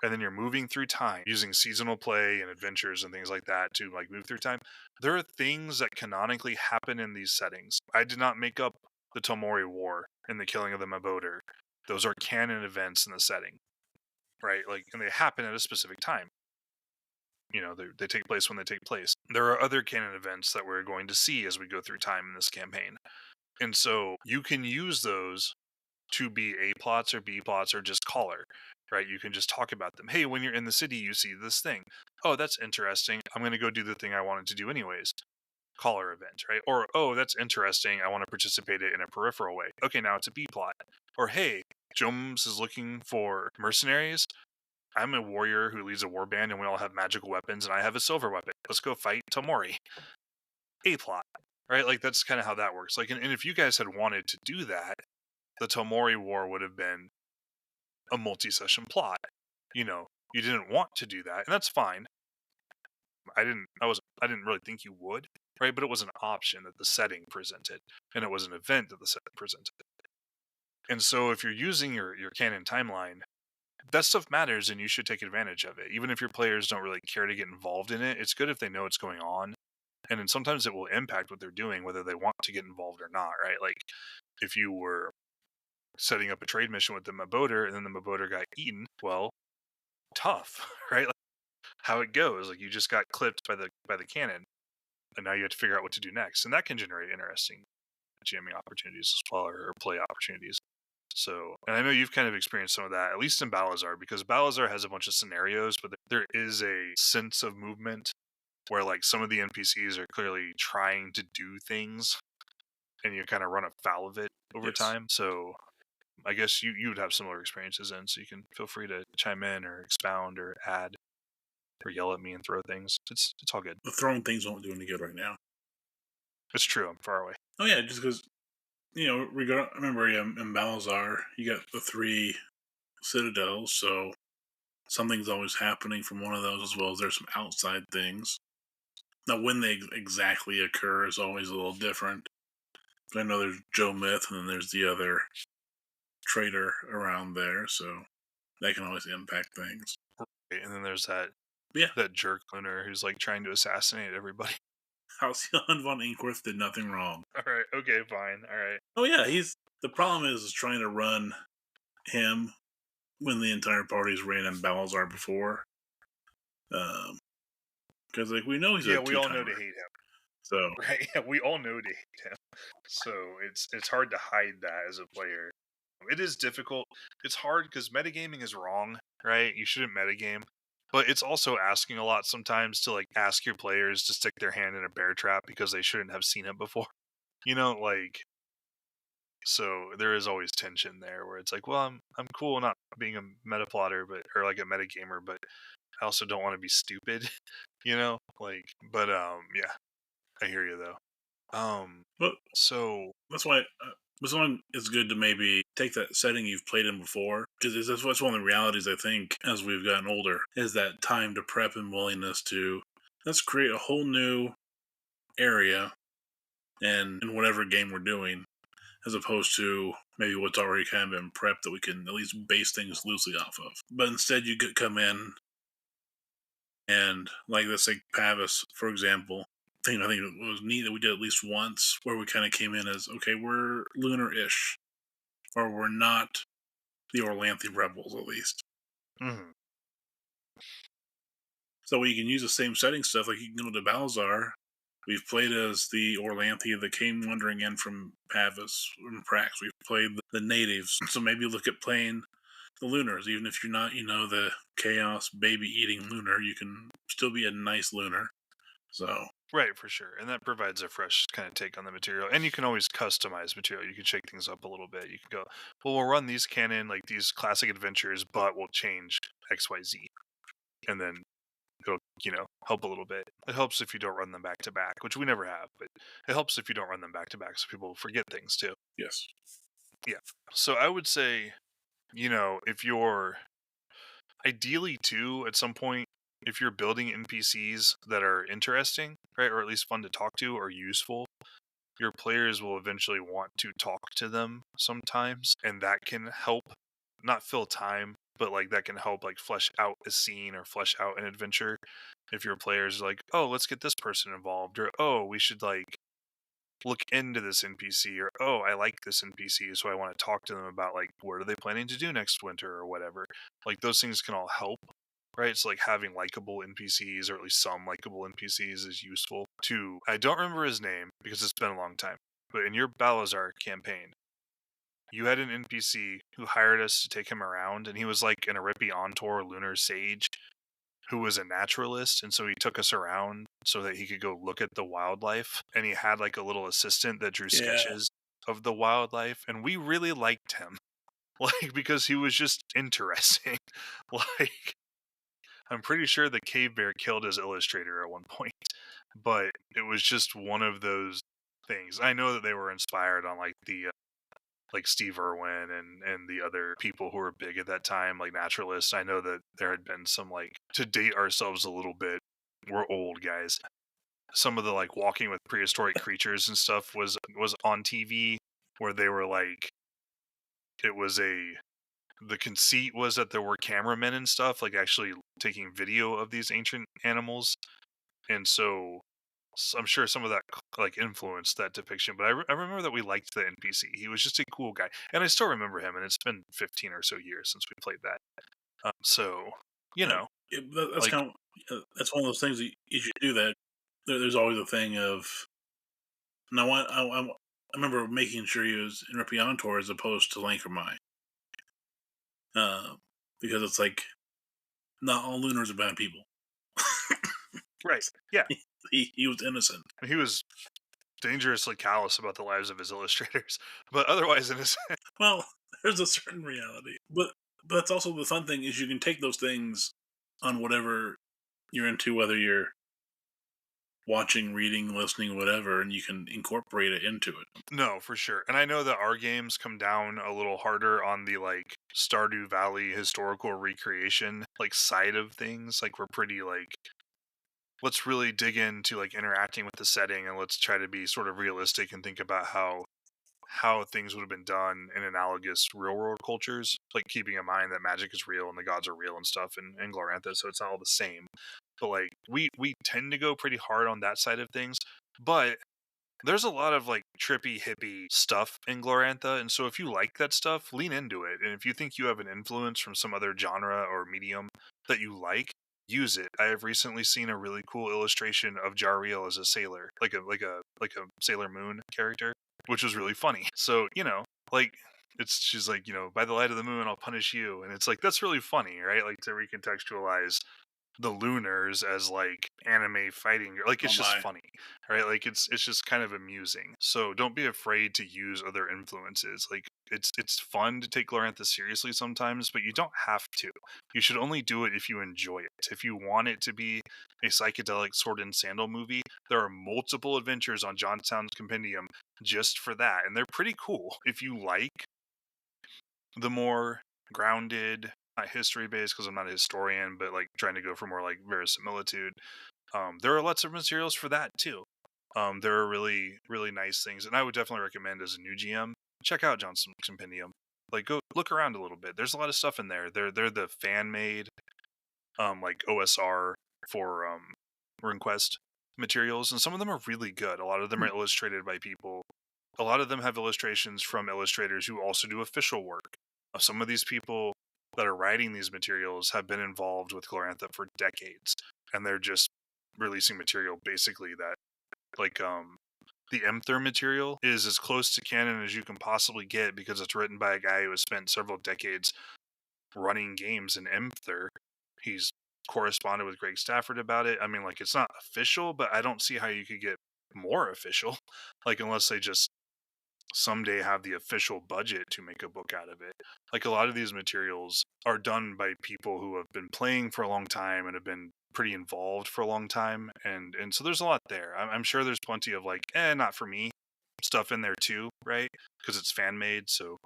and then you're moving through time using seasonal play and adventures and things like that to like move through time, there are things that canonically happen in these settings. I did not make up the Tomori War and the killing of the Maboder. Those are canon events in the setting, right? Like, and they happen at a specific time. You know, they take place when they take place. There are other canon events that we're going to see as we go through time in this campaign. And so you can use those to be A plots or B plots or just color, right? You can just talk about them. Hey, when you're in the city, you see this thing. Oh, that's interesting. I'm going to go do the thing I wanted to do anyways. Color event, right? Or, oh, that's interesting. I want to participate in a peripheral way. Okay, now it's a B plot. Or, hey, Jones is looking for mercenaries. I'm a warrior who leads a war band and we all have magical weapons and I have a silver weapon. Let's go fight Tomori. A plot, right? Like that's kind of how that works. Like, and if you guys had wanted to do that, the Tomori War would have been a multi-session plot. You know, you didn't want to do that, and that's fine. I didn't really think you would, right? But it was an option that the setting presented, and it was an event that the setting presented. And so if you're using your canon timeline, that stuff matters and you should take advantage of it. Even if your players don't really care to get involved in it, it's good if they know what's going on. And then sometimes it will impact what they're doing, whether they want to get involved or not, right? Like if you were setting up a trade mission with the Maboder and then the Maboder got eaten, well, tough, right? Like how it goes. Like you just got clipped by the cannon, and now you have to figure out what to do next. And that can generate interesting GMing opportunities as well, or play opportunities. So, and I know you've kind of experienced some of that, at least in Balazar, because Balazar has a bunch of scenarios, but there is a sense of movement where like some of the NPCs are clearly trying to do things and you kind of run afoul of it over time. So I guess you would have similar experiences in, so you can feel free to chime in or expound or add or yell at me and throw things. It's all good. The throwing things won't do any good right now. It's true, I'm far away. Oh yeah, just because, you know, remember in Balazar, you got the 3 citadels, so something's always happening from one of those, as well as there's some outside things. Now, when they exactly occur is always a little different. I know there's Joe Myth, and then there's the other traitor around there, so that can always impact things. Right, and then there's that Yeah, that jerk lunar who's like trying to assassinate everybody. Halcyon von Inkworth did nothing wrong. All right, okay, fine, all right. Oh yeah, the problem is trying to run him when the entire party's ran in Balazar before. Because like we know he's a we all know to two-timer. hate him. So Right, yeah, we all know to hate him. So it's hard to hide that as a player. It is difficult. It's hard because metagaming is wrong, right? You shouldn't metagame. But it's also asking a lot sometimes to like ask your players to stick their hand in a bear trap because they shouldn't have seen it before. You know, like so there is always tension there where it's like, well, I'm cool not being a meta plotter, but or like a metagamer, but I also don't want to be stupid, you know? Like but yeah, I hear you though. but So that's why this one is good to maybe take that setting you've played in before, because that's one of the realities I think as we've gotten older is that time to prep and willingness to let's create a whole new area and in whatever game we're doing, as opposed to maybe what's already kind of been prepped that we can at least base things loosely off of. But instead, you could come in and, like, let's say Pavis, for example. I think it was neat that we did at least once where we kind of came in as, okay, we're lunar-ish, or we're not the Orlanthe rebels, at least. mm-hmm. So you can use the same setting stuff, like you can go to Balazar. We've played as the Orlanthe that came wandering in from Pavis and Prax. We've played the natives. So maybe look at playing the Lunars. Even if you're not, the chaos baby eating Lunar, you can still be a nice Lunar. So Right, for sure. And that provides a fresh kind of take on the material. And you can always customize material. You can shake things up a little bit. You can go, well, we'll run these canon, like these classic adventures, but we'll change XYZ. And then it'll, help a little bit. It helps if you don't run them back to back, which we never have, but it helps if you don't run them back to back so people forget things too. Yes. Yeah. So I would say, if you're ideally too, at some point, if you're building NPCs that are interesting, right, or at least fun to talk to or useful, your players will eventually want to talk to them sometimes, and that can help not fill time, but like that can help like flesh out a scene or flesh out an adventure. If your players are like, oh, let's get this person involved, or oh, we should like look into this NPC, or oh, I like this NPC, so I want to talk to them about like what are they planning to do next winter or whatever. Like those things can all help, right? So like having likable NPCs or at least some likable NPCs is useful. To I don't remember his name because it's been a long time, but in your Balazar campaign, you had an NPC who hired us to take him around, and he was like an Aripi Ontor lunar sage who was a naturalist, and so he took us around so that he could go look at the wildlife, and he had like a little assistant that drew Yeah. sketches of the wildlife, and we really liked him. Like because he was just interesting. Like I'm pretty sure the cave bear killed his illustrator at one point, but it was just one of those things. I know that they were inspired on like the like Steve Irwin and the other people who were big at that time, like naturalists. I know that there had been some like to date ourselves a little bit. We're old guys. Some of the like walking with prehistoric creatures and stuff was on TV where they were like it was a the conceit was that there were cameramen and stuff like actually taking video of these ancient animals, and so I'm sure some of that like influenced that depiction. But I remember that we liked the NPC. He was just a cool guy, and I still remember him. And it's been 15 or so years since we played that. So you Yeah, know, that's like kind of that's one of those things that you should do. That there's always a thing of now. I remember making sure he was in Repiantor as opposed to Lankermai, uh, because it's like not all Lunars are bad people. right, yeah, He was innocent. he was dangerously callous about the lives of his illustrators, but otherwise innocent. Well, there's a certain reality, but that's also the fun thing is you can take those things on whatever you're into, whether you're watching, reading, listening, whatever, and you can incorporate it into it. No, for sure. And I know that our games come down a little harder on the like Stardew Valley historical recreation like side of things. Like we're pretty like let's really dig into like interacting with the setting, and let's try to be sort of realistic and think about how things would have been done in analogous real world cultures, like keeping in mind that magic is real and the gods are real and stuff in Glorantha, so it's not all the same. But like we tend to go pretty hard on that side of things. But there's a lot of like trippy hippie stuff in Glorantha, and so if you like that stuff, lean into it. And if you think you have an influence from some other genre or medium that you like, use it. I have recently seen a really cool illustration of Jariel as a sailor, like a Sailor Moon character, which was really funny. So, like it's she's like, by the light of the moon I'll punish you. And it's like that's really funny, right? Like to recontextualize the Lunars as like anime fighting, like Oh it's just my! funny, right? Like it's just kind of amusing. So don't be afraid to use other influences. Like it's fun to take Glorantha seriously sometimes, but you don't have to. You should only do it if you enjoy it. If you want it to be a psychedelic sword and sandal movie, there are multiple adventures on Johnstown's Compendium just for that, and they're pretty cool. If you like the more grounded, not history based because I'm not a historian, but like trying to go for more like verisimilitude. There are lots of materials for that too. There are really, really nice things, and I would definitely recommend as a new GM, check out Johnson's Compendium. Like, go look around a little bit. There's a lot of stuff in there. They're the fan made, like OSR for RuneQuest materials, and some of them are really good. A lot of them are illustrated by people. A lot of them have illustrations from illustrators who also do official work. Some of these people that are writing these materials have been involved with Glorantha for decades, and they're just releasing material basically that, like, the Emther material is as close to canon as you can possibly get because it's written by a guy who has spent several decades running games in Emther. He's corresponded with Greg Stafford about it. I mean, like, it's not official, but I don't see how you could get more official, like, unless they just someday have the official budget to make a book out of it. Like, a lot of these materials are done by people who have been playing for a long time and have been pretty involved for a long time, and so there's a lot there. I'm sure there's plenty of like, not for me stuff in there too, right? Because it's fan made, so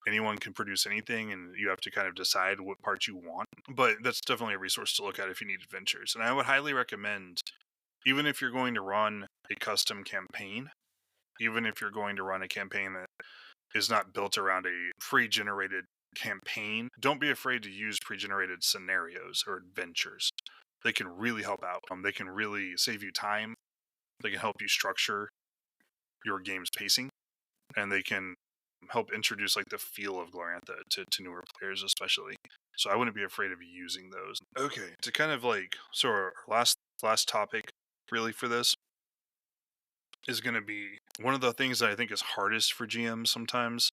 anyone can produce anything, and you have to kind of decide what part you want. But that's definitely a resource to look at if you need adventures. And I would highly recommend, even if you're going to run a custom campaign, even if you're going to run a campaign that is not built around a pre-generated campaign, don't be afraid to use pre-generated scenarios or adventures. They can really help out. They can really save you time. They can help you structure your game's pacing, and they can help introduce like the feel of Glorantha to newer players, especially. So I wouldn't be afraid of using those. Okay, to kind of like, so our last topic really for this is going to be one of the things that I think is hardest for GMs sometimes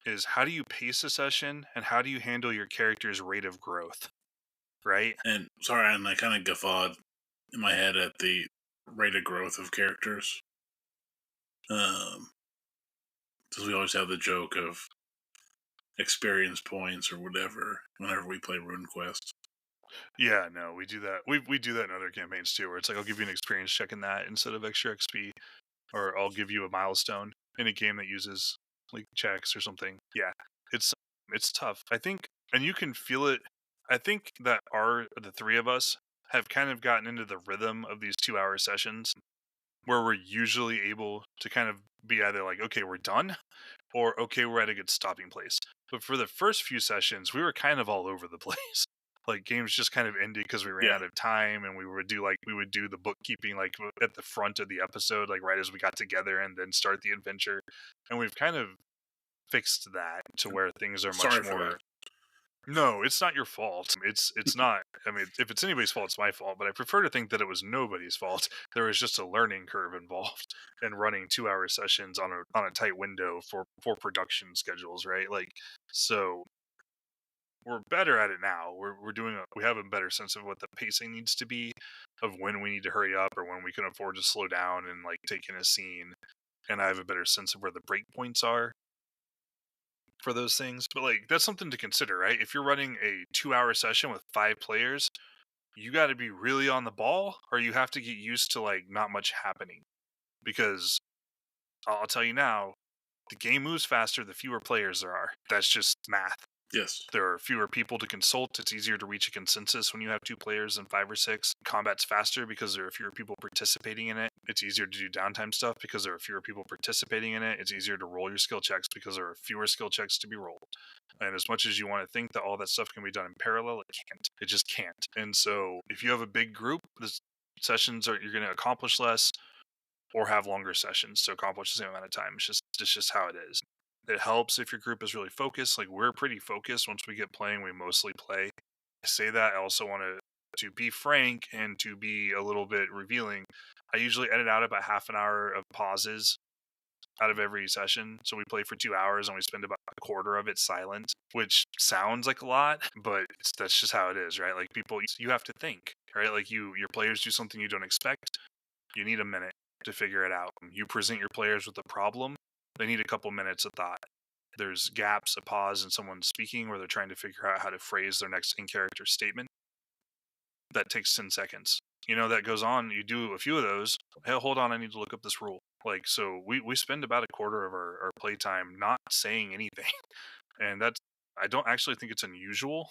is how do you pace a session and how do you handle your character's rate of growth, right? And sorry, and I kind of guffawed in my head at the rate of growth of characters. Because we always have the joke of experience points or whatever whenever we play RuneQuest. Yeah, no, we do that. We do that in other campaigns too, where it's like I'll give you an experience check in that instead of extra XP, or I'll give you a milestone in a game that uses like checks or something. Yeah, it's tough. I think, and you can feel it. I think that the three of us have kind of gotten into the rhythm of these 2-hour sessions where we're usually able to kind of be either like, okay, we're done, or okay, we're at a good stopping place. But for the first few sessions, we were kind of all over the place. Like, games just kind of ended because we ran Yeah. out of time, and we would do the bookkeeping like at the front of the episode, like right as we got together, and then start the adventure. And we've kind of fixed that to where things are much Sorry for more. that. No, it's not your fault. It's not. I mean, if it's anybody's fault, it's my fault. But I prefer to think that it was nobody's fault. There was just a learning curve involved in running 2-hour sessions on a tight window for production schedules, right? Like, so we're better at it now. We have a better sense of what the pacing needs to be, of when we need to hurry up or when we can afford to slow down and like take in a scene. And I have a better sense of where the break points are for those things. But like, that's something to consider, right? If you're running a 2-hour session with 5 players, you got to be really on the ball, or you have to get used to like not much happening. Because I'll tell you now, the game moves faster the fewer players there are. That's just math. Yes. There are fewer people to consult. It's easier to reach a consensus when you have 2 players than 5 or 6. Combat's faster because there are fewer people participating in it. It's easier to do downtime stuff because there are fewer people participating in it. It's easier to roll your skill checks because there are fewer skill checks to be rolled. And as much as you want to think that all that stuff can be done in parallel, it can't. It just can't. And so if you have a big group, the sessions you're going to accomplish less or have longer sessions to accomplish the same amount of time. It's just how it is. It helps if your group is really focused. Like, we're pretty focused. Once we get playing, we mostly play. I say that. I also want to be frank and to be a little bit revealing. I usually edit out about half an hour of pauses out of every session. So we play for 2 hours and we spend about a quarter of it silent, which sounds like a lot, but that's just how it is, right? Like, people, you have to think, right? Like, your players do something you don't expect. You need a minute to figure it out. You present your players with a problem, they need a couple minutes of thought. There's gaps, a pause in someone speaking where they're trying to figure out how to phrase their next in-character statement. That takes 10 seconds. That goes on. You do a few of those. Hey, hold on, I need to look up this rule. Like, so we spend about a quarter of our playtime not saying anything. And I don't actually think it's unusual.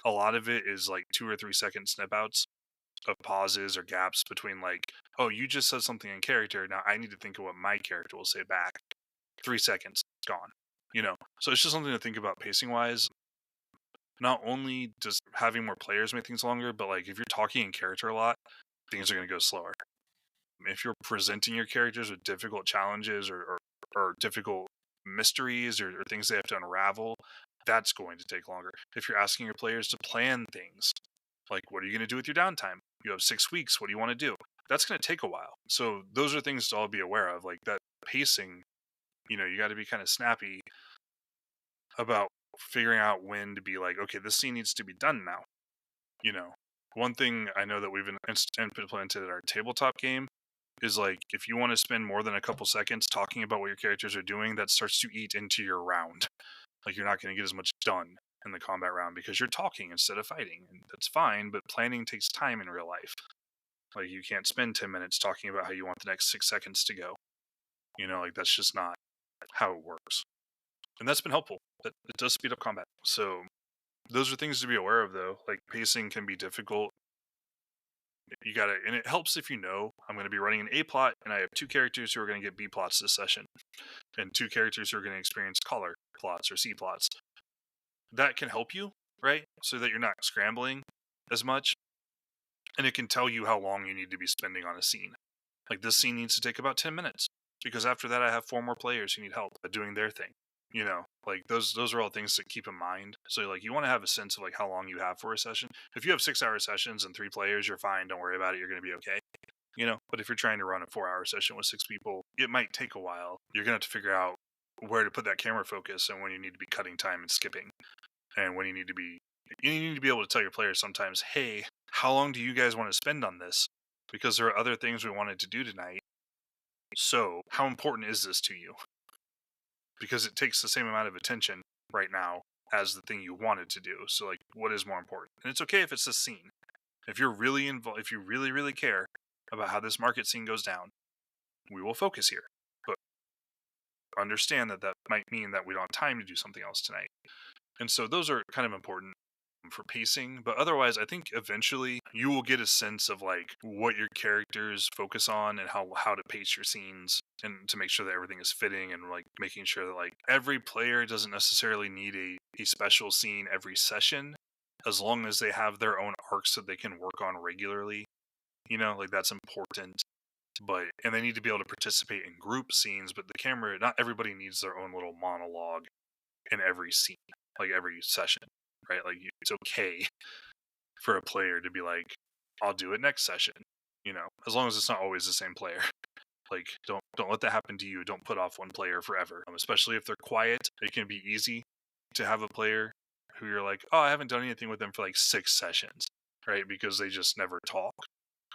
A lot of it is like 2 or 3 second snip outs of pauses or gaps between like, oh, you just said something in character. Now I need to think of what my character will say back. 3 seconds, gone. So it's just something to think about pacing wise. Not only does having more players make things longer, but like if you're talking in character a lot, things are going to go slower. If you're presenting your characters with difficult challenges or difficult mysteries or things they have to unravel, that's going to take longer. If you're asking your players to plan things, like, what are you going to do with your downtime? You have 6 weeks. What do you want to do? That's going to take a while. So those are things to all be aware of. Like, that pacing, you got to be kind of snappy about figuring out when to be like, okay, this scene needs to be done now. one thing I know that we've implemented in our tabletop game is like if you want to spend more than a couple seconds talking about what your characters are doing, that starts to eat into your round. Like you're not going to get as much done in the combat round because you're talking instead of fighting, and that's fine. But planning takes time in real life. Like you can't spend 10 minutes talking about how you want the next 6 seconds to go. Like that's just not how it works. And that's been helpful. It does speed up combat. So those are things to be aware of, though. Like pacing can be difficult. You gotta, and it helps if I'm going to be running an A plot, and I have 2 characters who are going to get B plots this session, and 2 characters who are going to experience collar plots or C plots. That can help you, right? So that you're not scrambling as much, and it can tell you how long you need to be spending on a scene. Like this scene needs to take about 10 minutes because after that I have 4 more players who need help at doing their thing. Like those are all things to keep in mind. So like you want to have a sense of like how long you have for a session. If you have 6-hour sessions and 3 players, you're fine. Don't worry about it. You're going to be okay. But if you're trying to run a 4-hour session with 6 people, it might take a while. You're going to have to figure out where to put that camera focus and when you need to be cutting time and skipping, and when you need to be able to tell your players sometimes, hey, how long do you guys want to spend on this? Because there are other things we wanted to do tonight. So how important is this to you? Because it takes the same amount of attention right now as the thing you wanted to do. So like, what is more important? And it's okay if it's a scene. If you're really involved, if you really, really care about how this market scene goes down, we will focus here. But understand that might mean that we don't have time to do something else tonight. And so those are kind of important for pacing, but otherwise I think eventually you will get a sense of like what your characters focus on and how to pace your scenes, and to make sure that everything is fitting, and like making sure that like every player doesn't necessarily need a special scene every session, as long as they have their own arcs that they can work on regularly. Like that's important. And they need to be able to participate in group scenes, but the camera, not everybody needs their own little monologue in every scene, like every session, right? Like it's okay for a player to be like, I'll do it next session, as long as it's not always the same player. Like don't let that happen to you. Don't put off one player forever, especially if they're quiet. It can be easy to have a player who you're like, oh, I haven't done anything with them for like 6 sessions, right? Because they just never talk.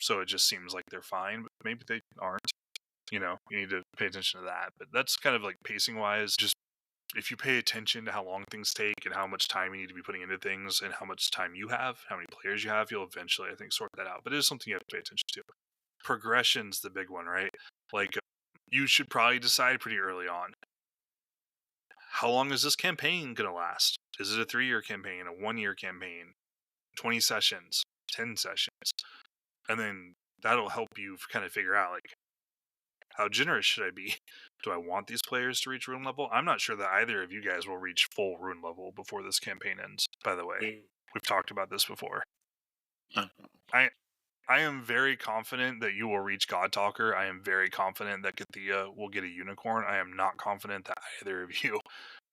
So it just seems like they're fine, but maybe they aren't. You need to pay attention to that. But that's kind of like pacing wise, just if you pay attention to how long things take and how much time you need to be putting into things and how much time you have, how many players you have, you'll eventually, I think, sort that out. But it is something you have to pay attention to. Progression's the big one, right? Like, you should probably decide pretty early on, how long is this campaign going to last? Is it a 3-year campaign, a 1-year campaign, 20 sessions, 10 sessions? And then that'll help you kind of figure out, like, how generous should I be? Do I want these players to reach rune level? I'm not sure that either of you guys will reach full rune level before this campaign ends, by the way. We've talked about this before. I am very confident that you will reach God Talker. I am very confident that Gathia will get a unicorn. I am not confident that either of you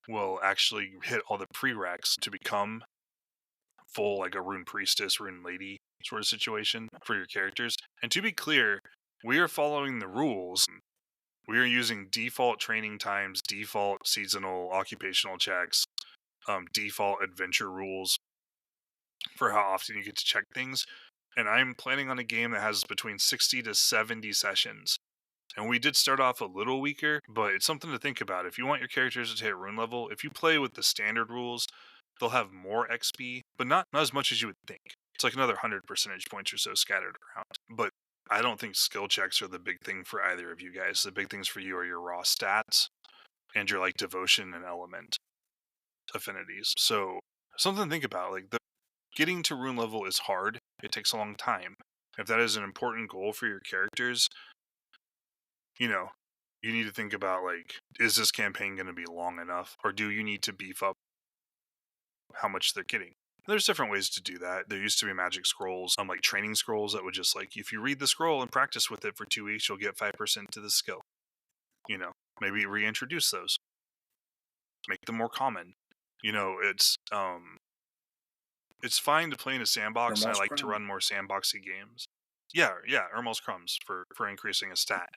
will actually hit all the prereqs to become full, like a rune priestess, rune lady sort of situation for your characters. And to be clear, we are following the rules. We are using default training times, default seasonal occupational checks, default adventure rules for how often you get to check things. And I'm planning on a game that has between 60 to 70 sessions. And we did start off a little weaker, but it's something to think about. If you want your characters to hit rune level, if you play with the standard rules, they'll have more XP, but not as much as you would think. It's like another 100 percentage points or so scattered around. But I don't think skill checks are the big thing for either of you guys. The big things for you are your raw stats and your like devotion and element affinities. So something to think about. Like getting to rune level is hard. It takes a long time. If that is an important goal for your characters, you need to think about like, is this campaign going to be long enough, or do you need to beef up how much they're getting? There's different ways to do that. There used to be magic scrolls, like training scrolls that would just like, if you read the scroll and practice with it for 2 weeks, you'll get 5% to the skill. Maybe reintroduce those. Make them more common. It's fine to play in a sandbox, and I like to run more sandboxy games. Yeah, Irmel's crumbs for increasing a stat.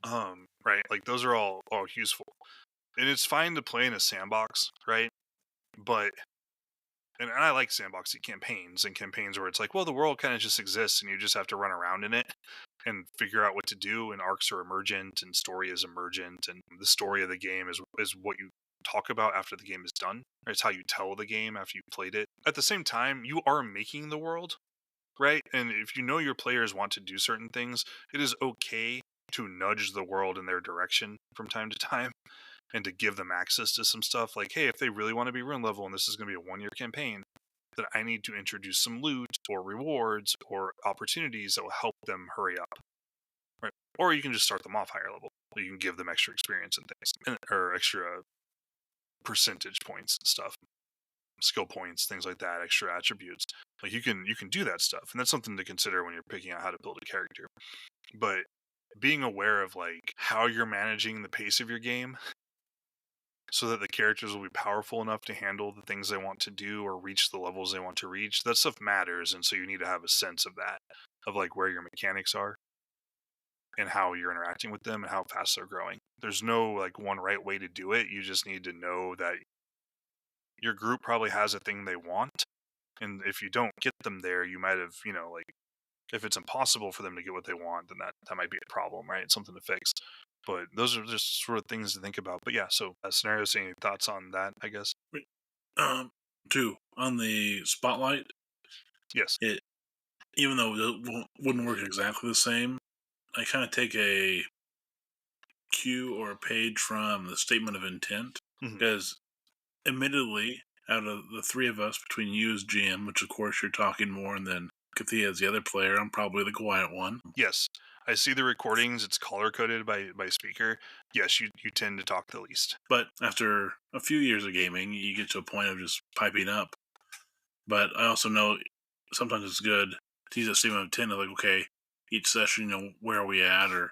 Right, like those are all useful. And it's fine to play in a sandbox, right? But and I like sandboxy campaigns and campaigns where it's like, well, the world kind of just exists and you just have to run around in it and figure out what to do. And arcs are emergent and story is emergent, and the story of the game is what you talk about after the game is done. It's how you tell the game after you played it. At the same time, you are making the world, right? And if you know your players want to do certain things, it is okay to nudge the world in their direction from time to time and to give them access to some stuff. Like, hey, if they really want to be rune level and this is going to be a 1-year campaign, then I need to introduce some loot or rewards or opportunities that will help them hurry up, right? Or you can just start them off higher level. You can give them extra experience and things, or extra percentage points and stuff, skill points, things like that, extra attributes. Like you can do that stuff, and that's something to consider when you're picking out how to build a character. But being aware of like how you're managing the pace of your game so that the characters will be powerful enough to handle the things they want to do or reach the levels they want to reach, that stuff matters. And so you need to have a sense of that, of like where your mechanics are and how you're interacting with them and how fast they're growing. There's no like one right way to do it. You just need to know that your group probably has a thing they want, and if you don't get them there, you might have, like, if it's impossible for them to get what they want, then that might be a problem, right? It's something to fix. But those are just sort of things to think about. But yeah, so scenarios. Any thoughts on that? I guess. Two, on the spotlight, Yes. it, even though it wouldn't work exactly the same, I kind of take a cue or a page from the statement of intent, because admittedly, out of the three of us, between you as GM, which of course you're talking more, and then Kathia as the other player, I'm probably the quiet one. Yes. I see the recordings. It's color coded by speaker. Yes, you tend to talk the least. But after a few years of gaming, you get to a point of just piping up. But I also know sometimes it's good to use a statement of intent of like, okay, each session, where are we at or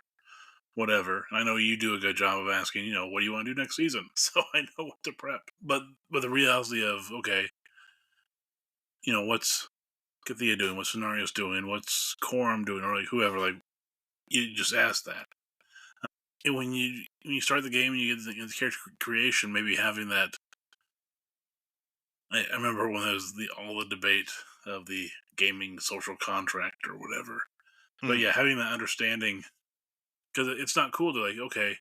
whatever. I know you do a good job of asking, what do you want to do next season? So I know what to prep. But the reality of, okay, what's Kathia doing? What's Soinarrios doing? What's Quorum doing? Or like whoever, like you just ask that. And when you start the game and you get the character creation, maybe having that. I remember when there was all the debate of the gaming social contract or whatever. But yeah, having that understanding, because it's not cool to like, okay,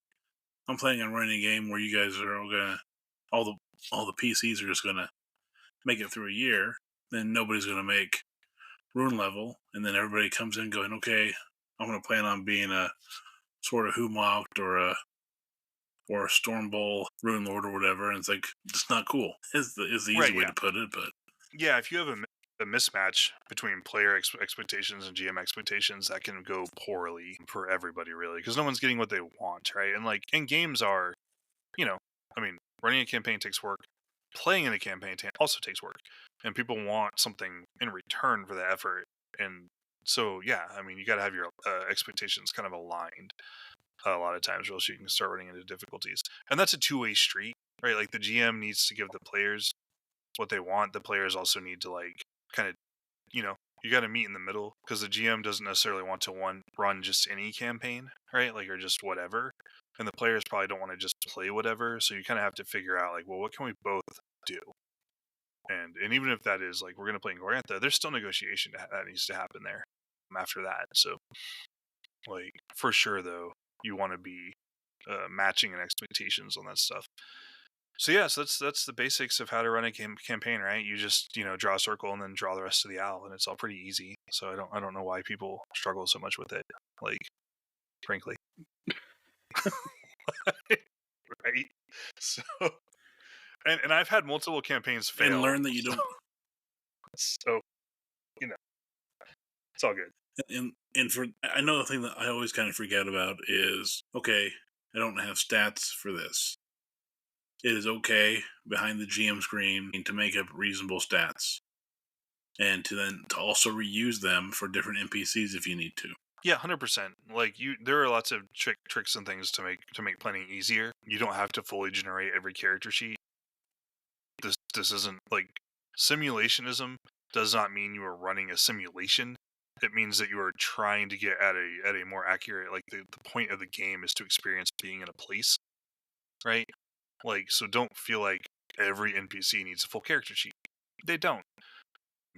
I'm planning on running a game where you guys are all the PCs are just gonna make it through a year, then nobody's gonna make rune level, and then everybody comes in going, okay, I'm gonna plan on being a sort of Humoct or a Storm Bowl Rune Lord or whatever, and it's like it's not cool. Is the easy way to put it, but yeah, if you have a mismatch between player expectations and GM expectations, that can go poorly for everybody, really, because no one's getting what they want, right? And games are, running a campaign takes work. Playing in a campaign also takes work, and people want something in return for the effort. And so, yeah, you got to have your expectations kind of aligned a lot of times, or else you can start running into difficulties. And that's a two-way street, right? Like the GM needs to give the players what they want. The players also need to like kind of, you got to meet in the middle, because the GM doesn't necessarily want to run just any campaign, right? Like, or just whatever. And the players probably don't want to just play whatever. So you kind of have to figure out like, well, what can we both do? And even if that is like, we're going to play in Glorantha, there's still negotiation that needs to happen there after that. So like, for sure though, you want to be matching in expectations on that stuff. So yeah, so that's the basics of how to run a campaign, right? You just draw a circle and then draw the rest of the owl, and it's all pretty easy. So I don't know why people struggle so much with it, like, frankly. Right? So and I've had multiple campaigns fail and learn that you don't. So it's all good. And for I know the thing that I always kind of freak out about is, okay, I don't have stats for this. It is okay behind the GM screen to make up reasonable stats, and to also reuse them for different NPCs if you need to. Yeah, 100%. Like there are lots of tricks and things to make planning easier. You don't have to fully generate every character sheet. This isn't like simulationism. Does not mean you are running a simulation. It means that you are trying to get at a more accurate, like the point of the game is to experience being in a place, right? Like, so don't feel like every NPC needs a full character sheet. They don't.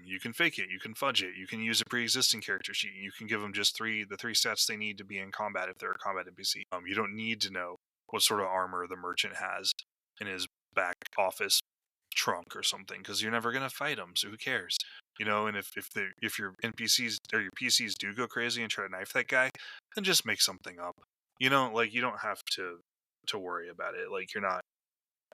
You can fake it, you can fudge it, you can use a pre-existing character sheet, you can give them just the three stats they need to be in combat if they're a combat NPC. You don't need to know what sort of armor the merchant has in his back office trunk or something, because you're never gonna fight them, so who cares? And if your NPCs or your PCs do go crazy and try to knife that guy, then just make something up. Like you don't have to worry about it. Like you're not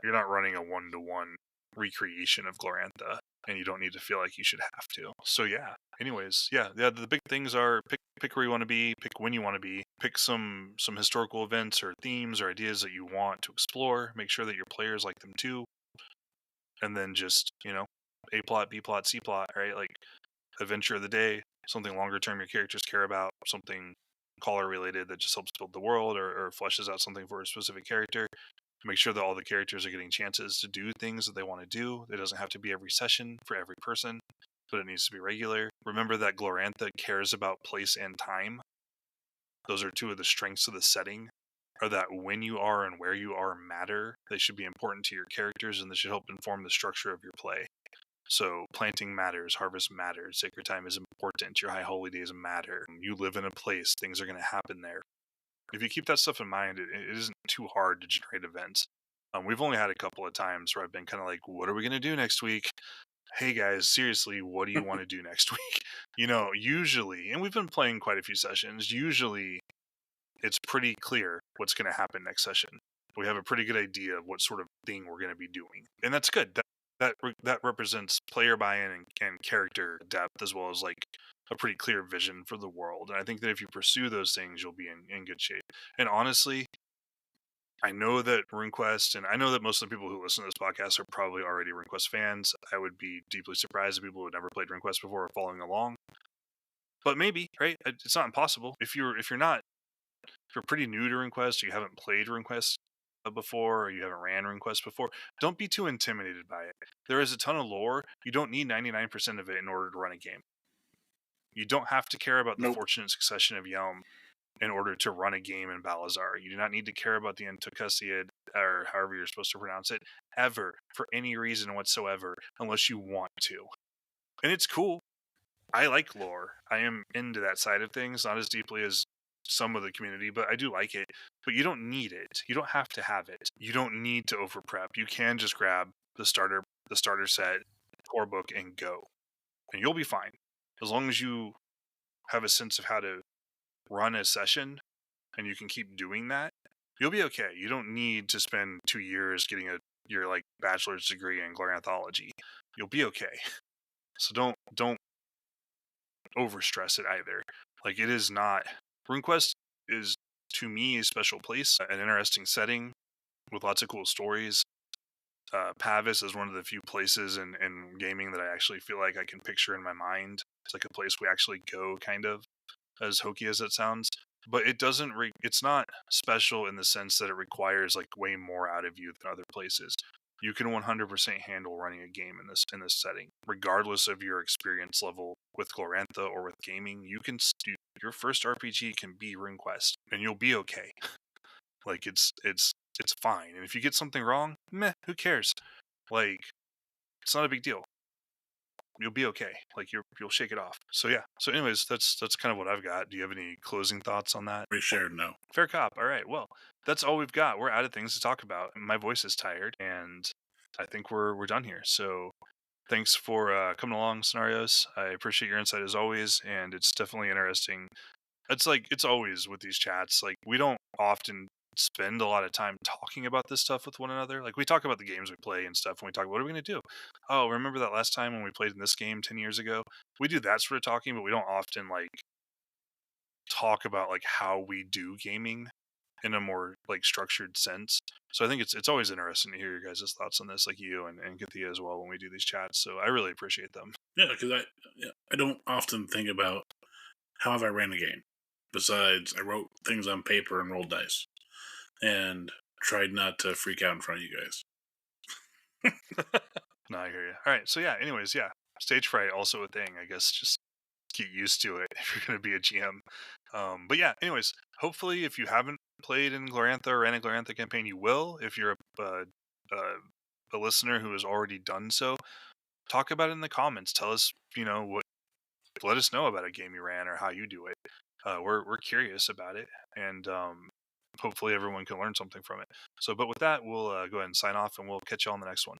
running a 1-to-1 recreation of Glorantha, and you don't need to feel like you should have to. So yeah. Anyways, yeah. The big things are pick where you want to be, pick when you want to be, pick some historical events or themes or ideas that you want to explore. Make sure that your players like them too, and then just A plot, B plot, C plot, right? Like adventure of the day, something longer term your characters care about, something caller related that just helps build the world or fleshes out something for a specific character. Make sure that all the characters are getting chances to do things that they want to do. It doesn't have to be every session for every person, but it needs to be regular. Remember that Glorantha cares about place and time. Those are two of the strengths of the setting, are that when you are and where you are matter. They should be important to your characters, and they should help inform the structure of your play. So planting matters, harvest matters, sacred time is important, your high holy days matter. You live in a place, things are going to happen there. If you keep that stuff in mind, it isn't too hard to generate events. We've only had a couple of times where I've been kind of like, what are we going to do next week? Hey guys, seriously, what do you want to do next week? Usually, and we've been playing quite a few sessions, usually it's pretty clear what's going to happen next session. We have a pretty good idea of what sort of thing we're going to be doing. And that's good. That represents player buy-in and character depth, as well as like a pretty clear vision for the world. And I think that if you pursue those things, you'll be in good shape. And honestly, I know that RuneQuest, and I know that most of the people who listen to this podcast are probably already RuneQuest fans. I would be deeply surprised if people who have never played RuneQuest before are following along. But maybe, right? It's not impossible. If you're pretty new to RuneQuest, you haven't played RuneQuest before, or you haven't ran RuneQuest before, don't be too intimidated by it. There is a ton of lore. You don't need 99% of it in order to run a game. You don't have to care about the fortunate succession of Yelm in order to run a game in Balazar. You do not need to care about the Antocusiad, or however you're supposed to pronounce it, ever, for any reason whatsoever, unless you want to. And it's cool. I like lore. I am into that side of things, not as deeply as some of the community, but I do like it. But you don't need it. You don't have to have it. You don't need to over prep. You can just grab the starter set, core book, and go. And you'll be fine. As long as you have a sense of how to run a session and you can keep doing that, you'll be okay. You don't need to spend 2 years getting your like bachelor's degree in Gloranthology. You'll be okay. So don't overstress it either. Like, it is not. RuneQuest is, to me, a special place, an interesting setting with lots of cool stories. Pavis is one of the few places in gaming that I actually feel like I can picture in my mind. It's like a place we actually go, kind of, as hokey as it sounds. But it doesn't. It's not special in the sense that it requires like way more out of you than other places. You can 100% handle running a game in this setting, regardless of your experience level with Glorantha or with gaming. Your first RPG can be RuneQuest, and you'll be okay. Like it's fine. And if you get something wrong, meh, who cares? Like, it's not a big deal. You'll be okay. Like you'll shake it off. So yeah. So anyways, that's kind of what I've got. Do you have any closing thoughts on that? Reshared, no. Fair cop. All right. Well, that's all we've got. We're out of things to talk about. My voice is tired, and I think we're done here. So thanks for coming along, Scenarios. I appreciate your insight as always, and it's definitely interesting. It's always with these chats. Like, we don't often spend a lot of time talking about this stuff with one another. Like, we talk about the games we play and stuff, and we talk, what are we going to do? Oh, remember that last time when we played in this game 10 years ago? We do that sort of talking, but we don't often like talk about like how we do gaming in a more like structured sense. So I think it's always interesting to hear your guys' thoughts on this, like you and Kathia as well, when we do these chats. So I really appreciate them. Yeah, because I don't often think about how have I ran a game. Besides, I wrote things on paper and rolled dice, and tried not to freak out in front of you guys. No, I hear you. All right, so yeah. Anyways, yeah, stage fright also a thing. I guess just get used to it if you're going to be a GM. But yeah, anyways, hopefully if you haven't played in Glorantha or ran a Glorantha campaign, you will. If you're a listener who has already done so, talk about it in the comments. Tell us, what. Let us know about a game you ran or how you do it. We're curious about it, and hopefully everyone can learn something from it. So, but with that, we'll go ahead and sign off, and we'll catch you on the next one.